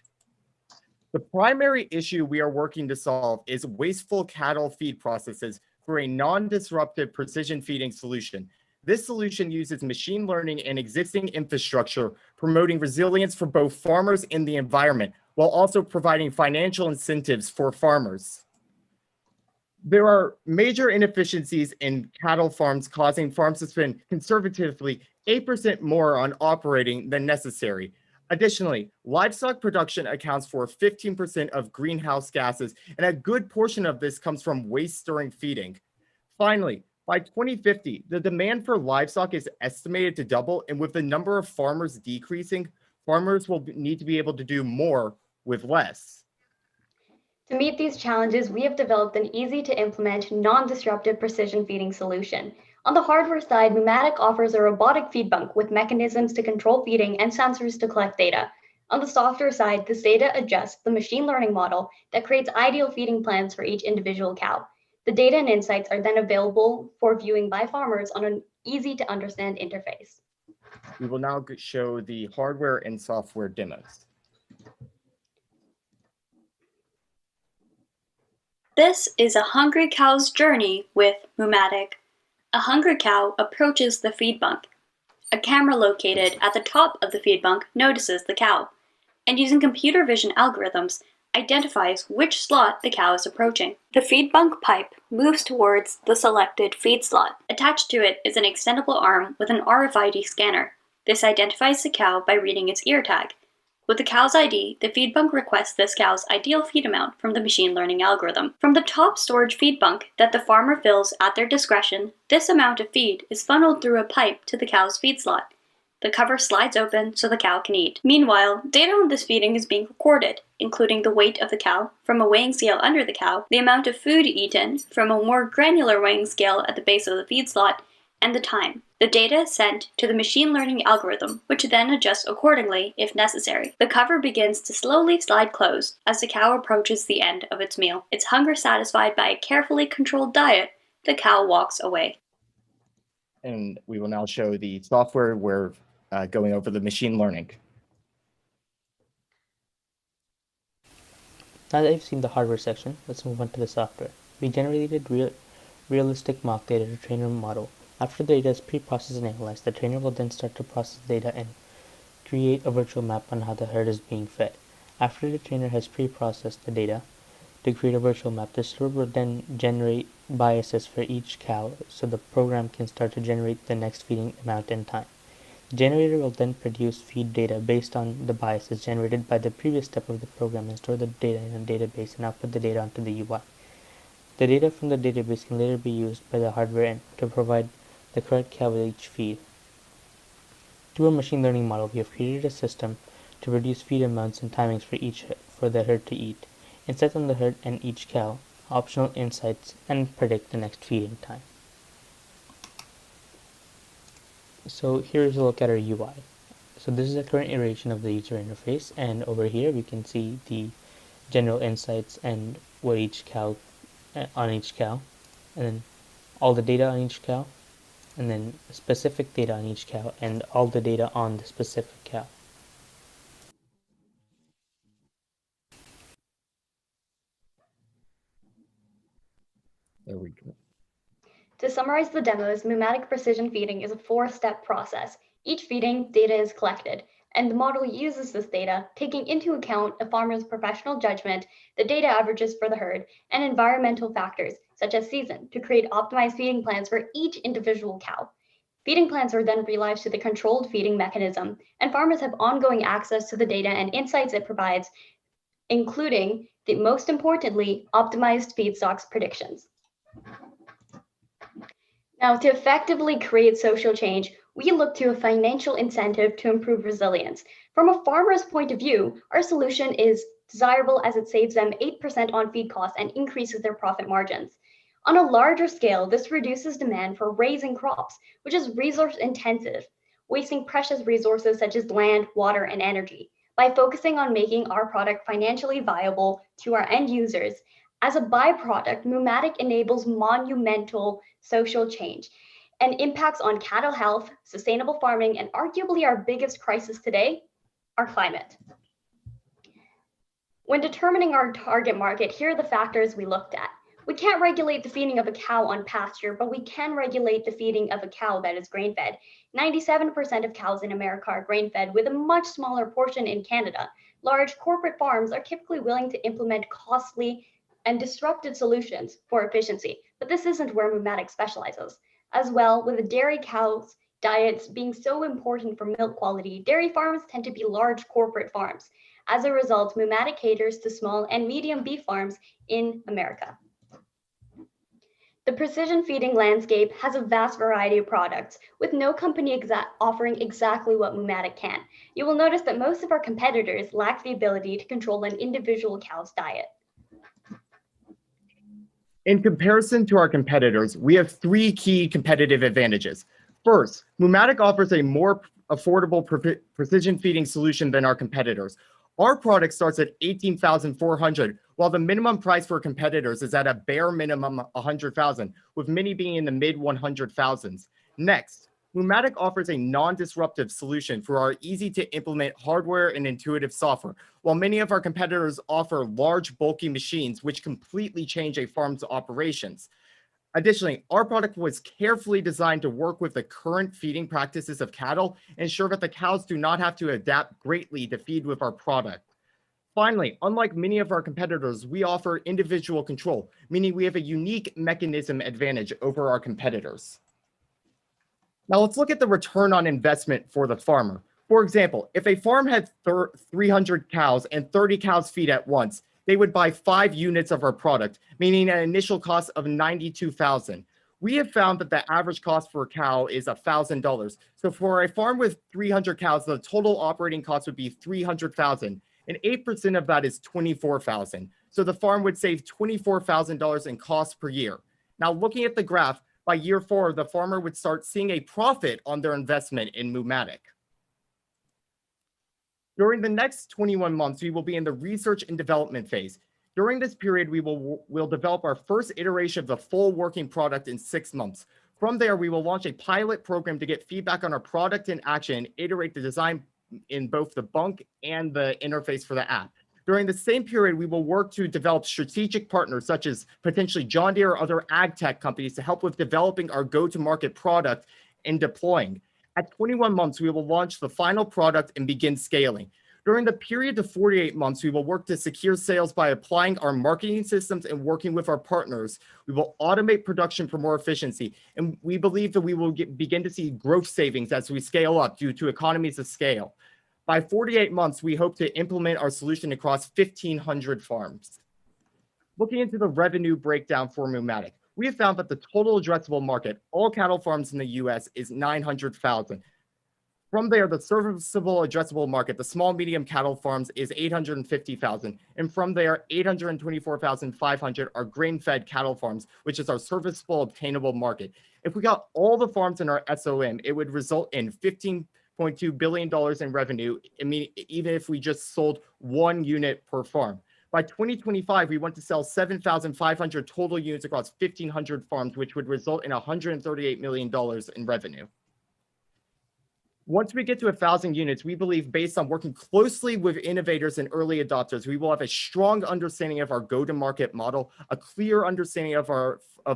The primary issue we are working to solve is wasteful cattle feed processes through a non-disruptive precision feeding solution. This solution uses machine learning and existing infrastructure, promoting resilience for both farmers and the environment, while also providing financial incentives for farmers. There are major inefficiencies in cattle farms, causing farms to spend conservatively 8% more on operating than necessary. Additionally, livestock production accounts for 15% of greenhouse gases, and a good portion of this comes from waste during feeding. Finally, by 2050, the demand for livestock is estimated to double, and with the number of farmers decreasing, farmers will need to be able to do more with less. To meet these challenges, we have developed an easy-to-implement, non-disruptive precision feeding solution. On the hardware side, Moomatic offers a robotic feed bunk with mechanisms to control feeding and sensors to collect data. On the software side, this data adjusts the machine learning model that creates ideal feeding plans for each individual cow. The data and insights are then available for viewing by farmers on an easy-to-understand interface. We will now show the hardware and software demos. This is a hungry cow's journey with Moomatic. A hungry cow approaches the feed bunk. A camera located at the top of the feed bunk notices the cow, and using computer vision algorithms, identifies which slot the cow is approaching. The feed bunk pipe moves towards the selected feed slot. Attached to it is an extendable arm with an RFID scanner. This identifies the cow by reading its ear tag. With the cow's ID, the feed bunk requests this cow's ideal feed amount from the machine learning algorithm. From the top storage feed bunk that the farmer fills at their discretion, this amount of feed is funneled through a pipe to the cow's feed slot. The cover slides open so the cow can eat. Meanwhile, data on this feeding is being recorded, including the weight of the cow from a weighing scale under the cow, the amount of food eaten from a more granular weighing scale at the base of the feed slot, and the time. The data is sent to the machine learning algorithm, which then adjusts accordingly if necessary. The cover begins to slowly slide closed as the cow approaches the end of its meal. Its hunger satisfied by a carefully controlled diet, the cow walks away. And we will now show the software. We're going over the machine learning. Now that you've seen the hardware section, let's move on to the software. We generated realistic mock data to train our model. After the data is pre-processed and analyzed, the trainer will then start to process data and create a virtual map on how the herd is being fed. After the trainer has pre-processed the data to create a virtual map, the server will then generate biases for each cow so the program can start to generate the next feeding amount and time. The generator will then produce feed data based on the biases generated by the previous step of the program and store the data in a database and output the data onto the UI. The data from the database can later be used by the hardware end to provide the correct cow with each feed. Through a machine learning model, we have created a system to produce feed amounts and timings for the herd to eat, insights on the herd and each cow, optional insights, and predict the next feeding time. So here's a look at our UI. So this is a current iteration of the user interface, and over here we can see the general insights and what each cow on each cow, and then all the data on each cow, and then specific data on each cow, and all the data on the specific cow. There we go. To summarize the demos, Moomatic precision feeding is a 4-step process. Each feeding, data is collected, and the model uses this data, taking into account a farmer's professional judgment, the data averages for the herd, and environmental factors, such as season, to create optimized feeding plans for each individual cow. Feeding plans are then realized to the controlled feeding mechanism, and farmers have ongoing access to the data and insights it provides, including, most importantly, optimized feedstocks predictions. Now, to effectively create social change, we look to a financial incentive to improve resilience. From a farmer's point of view, our solution is desirable as it saves them 8% on feed costs and increases their profit margins. On a larger scale, this reduces demand for raising crops, which is resource intensive, wasting precious resources such as land, water, and energy. By focusing on making our product financially viable to our end users, as a byproduct, Moomatic enables monumental social change and impacts on cattle health, sustainable farming, and arguably our biggest crisis today, our climate. When determining our target market, here are the factors we looked at. We can't regulate the feeding of a cow on pasture, but we can regulate the feeding of a cow that is grain-fed. 97% of cows in America are grain-fed, with a much smaller portion in Canada. Large corporate farms are typically willing to implement costly and disruptive solutions for efficiency, but this isn't where Moomatic specializes. As well, with the dairy cows' diets being so important for milk quality, dairy farms tend to be large corporate farms. As a result, Moomatic caters to small and medium beef farms in America. The precision feeding landscape has a vast variety of products, with no company offering exactly what Moomatic can. You will notice that most of our competitors lack the ability to control an individual cow's diet. In comparison to our competitors, we have 3 key competitive advantages. First, Moomatic offers a more affordable precision feeding solution than our competitors. Our product starts at $18,400, while the minimum price for competitors is at a bare minimum $100,000, with many being in the mid $100,000s. Next, Moomatic offers a non-disruptive solution for our easy-to-implement hardware and intuitive software, while many of our competitors offer large, bulky machines which completely change a farm's operations. Additionally, our product was carefully designed to work with the current feeding practices of cattle and ensure that the cows do not have to adapt greatly to feed with our product. Finally, unlike many of our competitors, we offer individual control, meaning we have a unique mechanism advantage over our competitors. Now let's look at the return on investment for the farmer. For example, if a farm had 300 cows and 30 cows feed at once, they would buy 5 units of our product, meaning an initial cost of $92,000. We have found that the average cost for a cow is $1,000. So for a farm with 300 cows, the total operating cost would be $300,000, and 8% of that is $24,000. So the farm would save $24,000 in costs per year. Now looking at the graph, By year 4, the farmer would start seeing a profit on their investment in Mumatic. During the next 21 months, we will be in the research and development phase. During this period, we'll develop our first iteration of the full working product in 6 months. From there, we will launch a pilot program to get feedback on our product in action, iterate the design in both the bunk and the interface for the app. During the same period, we will work to develop strategic partners such as potentially John Deere or other ag tech companies to help with developing our go-to-market product and deploying. At 21 months, we will launch the final product and begin scaling. During the period of 48 months, we will work to secure sales by applying our marketing systems and working with our partners. We will automate production for more efficiency, and we believe that we will begin to see growth savings as we scale up due to economies of scale. By 48 months, we hope to implement our solution across 1,500 farms. Looking into the revenue breakdown for Mumatic, we have found that the total addressable market, all cattle farms in the US, is 900,000. From there, the serviceable addressable market, the small medium cattle farms, is 850,000. And from there, 824,500 are grain-fed cattle farms, which is our serviceable obtainable market. If we got all the farms in our SOM, it would result in $15.2 billion in revenue, even if we just sold 1 unit per farm. By 2025, we want to sell 7,500 total units across 1,500 farms, which would result in $138 million in revenue. Once we get to 1,000 units, we believe based on working closely with innovators and early adopters, we will have a strong understanding of our go-to-market model, a clear understanding of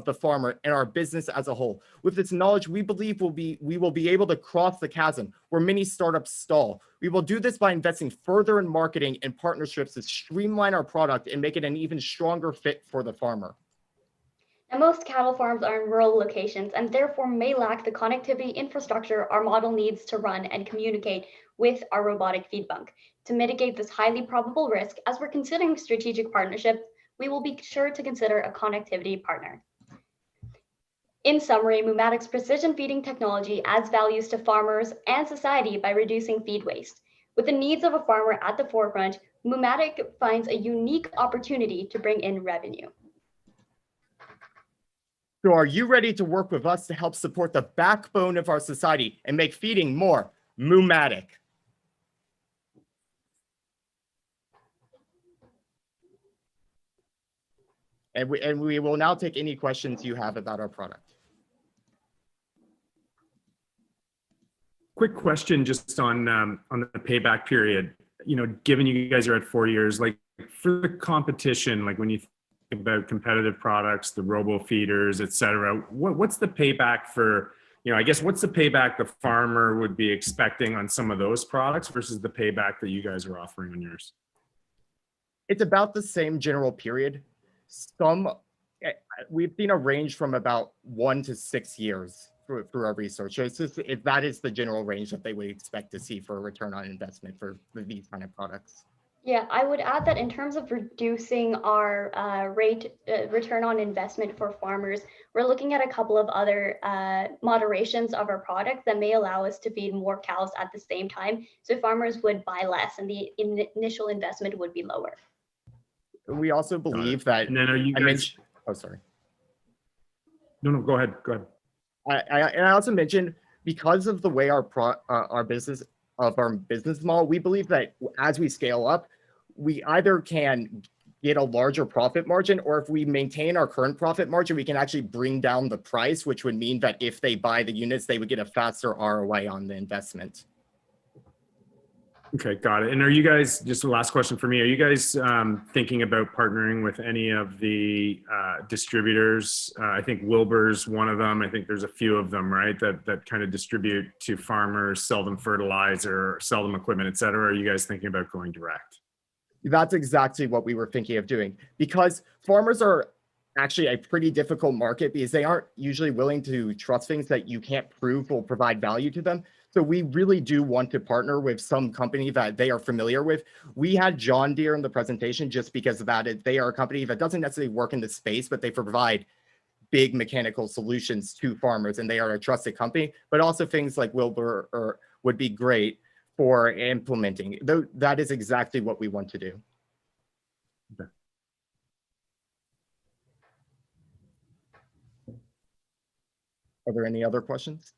the farmer and our business as a whole. With this knowledge, we believe we will be able to cross the chasm where many startups stall. We will do this by investing further in marketing and partnerships to streamline our product and make it an even stronger fit for the farmer. Now, most cattle farms are in rural locations and therefore may lack the connectivity infrastructure our model needs to run and communicate with our robotic feed bunk. To mitigate this highly probable risk, as we're considering strategic partnerships, we will be sure to consider a connectivity partner. In summary, Mumatic's precision feeding technology adds values to farmers and society by reducing feed waste. With the needs of a farmer at the forefront, Mumatic finds a unique opportunity to bring in revenue. So are you ready to work with us to help support the backbone of our society and make feeding more Mumatic? And we will now take any questions you have about our product. Quick question just on the payback period. You know, given you guys are at 4 years, like for the competition, like when you about competitive products, the robo feeders, et cetera, what's the payback for, you know, I guess what's the payback the farmer would be expecting on some of those products versus the payback that you guys are offering on yours? It's about the same general period. We've seen a range from about 1 to 6 years through our research. So it's just, that is the general range that they would expect to see for a return on investment for these kind of products. Yeah, I would add that in terms of reducing our return on investment for farmers, we're looking at a couple of other moderations of our product that may allow us to feed more cows at the same time. So farmers would buy less and the initial investment would be lower. We also believe that, and then are you guys, oh, sorry. No, go ahead. Go ahead. I also mentioned, because of the way our business model, we believe that as we scale up, we either can get a larger profit margin, or if we maintain our current profit margin, we can actually bring down the price, which would mean that if they buy the units, they would get a faster ROI on the investment. Okay, got it. And are you guys, just the last question for me, are you guys thinking about partnering with any of the distributors? I think Wilbur's one of them. I think there's a few of them, right, that kind of distribute to farmers, sell them fertilizer, sell them equipment, et cetera. Are you guys thinking about going direct? That's exactly what we were thinking of doing, because farmers are actually a pretty difficult market because they aren't usually willing to trust things that you can't prove will provide value to them. So we really do want to partner with some company that they are familiar with. We had John Deere in the presentation just because of that. They are a company that doesn't necessarily work in the space, but they provide big mechanical solutions to farmers, and they are a trusted company. But also things like Wilbur would be great for implementing. That is exactly what we want to do. Okay. Are there any other questions?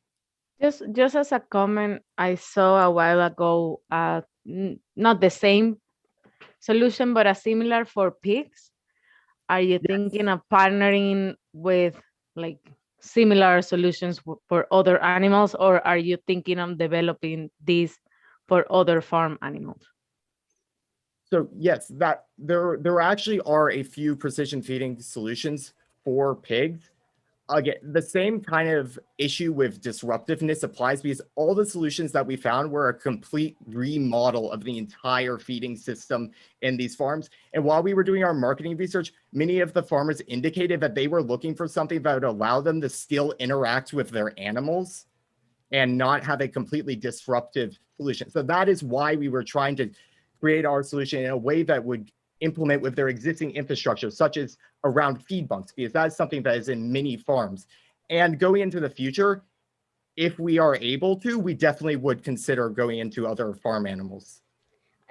Just as a comment, I saw a while ago, not the same solution, but a similar for pigs. Are you thinking of partnering with like similar solutions for other animals, or are you thinking of developing these for other farm animals? So yes, that there actually are a few precision feeding solutions for pigs. Again, the same kind of issue with disruptiveness applies because all the solutions that we found were a complete remodel of the entire feeding system in these farms. And while we were doing our marketing research, many of the farmers indicated that they were looking for something that would allow them to still interact with their animals and not have a completely disruptive solution. So that is why we were trying to create our solution in a way that would implement with their existing infrastructure, such as around feed bunks, because that's something that is in many farms. And going into the future, if we are able to, we definitely would consider going into other farm animals.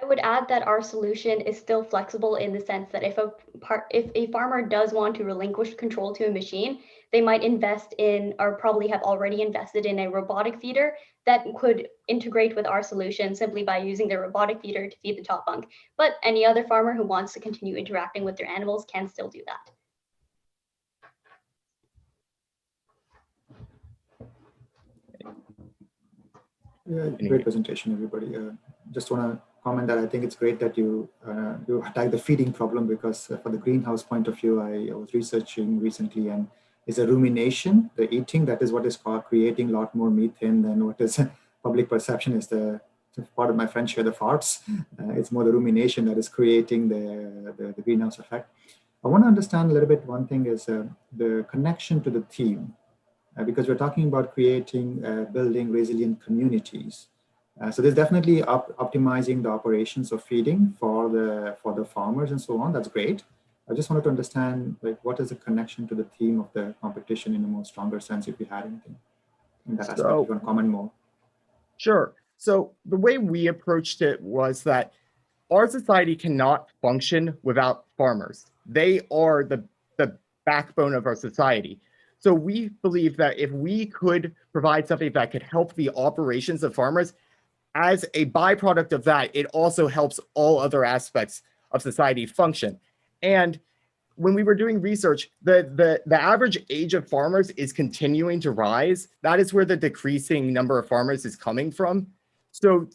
I would add that our solution is still flexible in the sense that if a farmer does want to relinquish control to a machine, they might invest in, or probably have already invested in, a robotic feeder that could integrate with our solution simply by using the robotic feeder to feed the top bunk. But any other farmer who wants to continue interacting with their animals can still do that. Yeah, great presentation, everybody. Just want to comment that I think it's great that you attack the feeding problem, because for the greenhouse point of view, I was researching recently, and it's a rumination, the eating, that is what is called creating a lot more methane than what is public perception is the part of my French here, the farts. It's more the rumination that is creating the greenhouse effect. I want to understand a little bit, one thing is the connection to the theme. Because we're talking about creating, building resilient communities. So there's definitely optimizing the operations of feeding for the farmers and so on. That's great. I just wanted to understand, like, what is the connection to the theme of the competition in a more stronger sense, if you had anything in that aspect. You want to comment more? Sure. So the way we approached it was that our society cannot function without farmers. They are the backbone of our society. So we believe that if we could provide something that could help the operations of farmers, as a byproduct of that, it also helps all other aspects of society function. And when we were doing research, the average age of farmers is continuing to rise. That is where the decreasing number of farmers is coming from. So,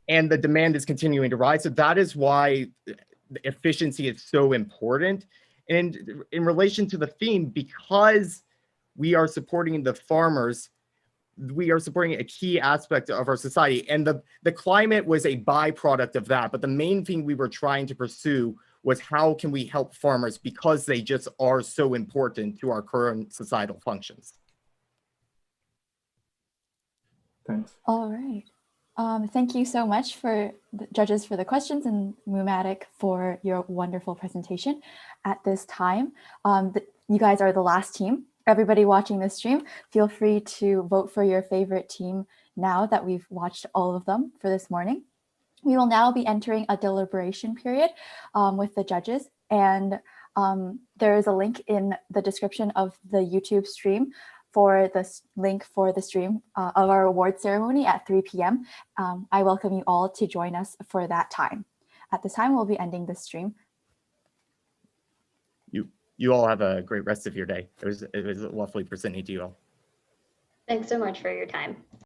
and the demand is continuing to rise. So that is why efficiency is so important. And in relation to the theme, because we are supporting the farmers, we are supporting a key aspect of our society. And the climate was a byproduct of that. But the main thing we were trying to pursue was how can we help farmers, because they just are so important to our current societal functions. Thanks. All right. Thank you so much for the judges for the questions, and Mumatic for your wonderful presentation. At this time, you guys are the last team. Everybody watching this stream, feel free to vote for your favorite team now that we've watched all of them for this morning. We will now be entering a deliberation period with the judges, and there is a link in the description of the YouTube stream for the link for the stream of our award ceremony at 3 p.m. I welcome you all to join us for that time. At this time, we'll be ending the stream. You all have a great rest of your day. It was lovely presenting to you all. Thanks so much for your time.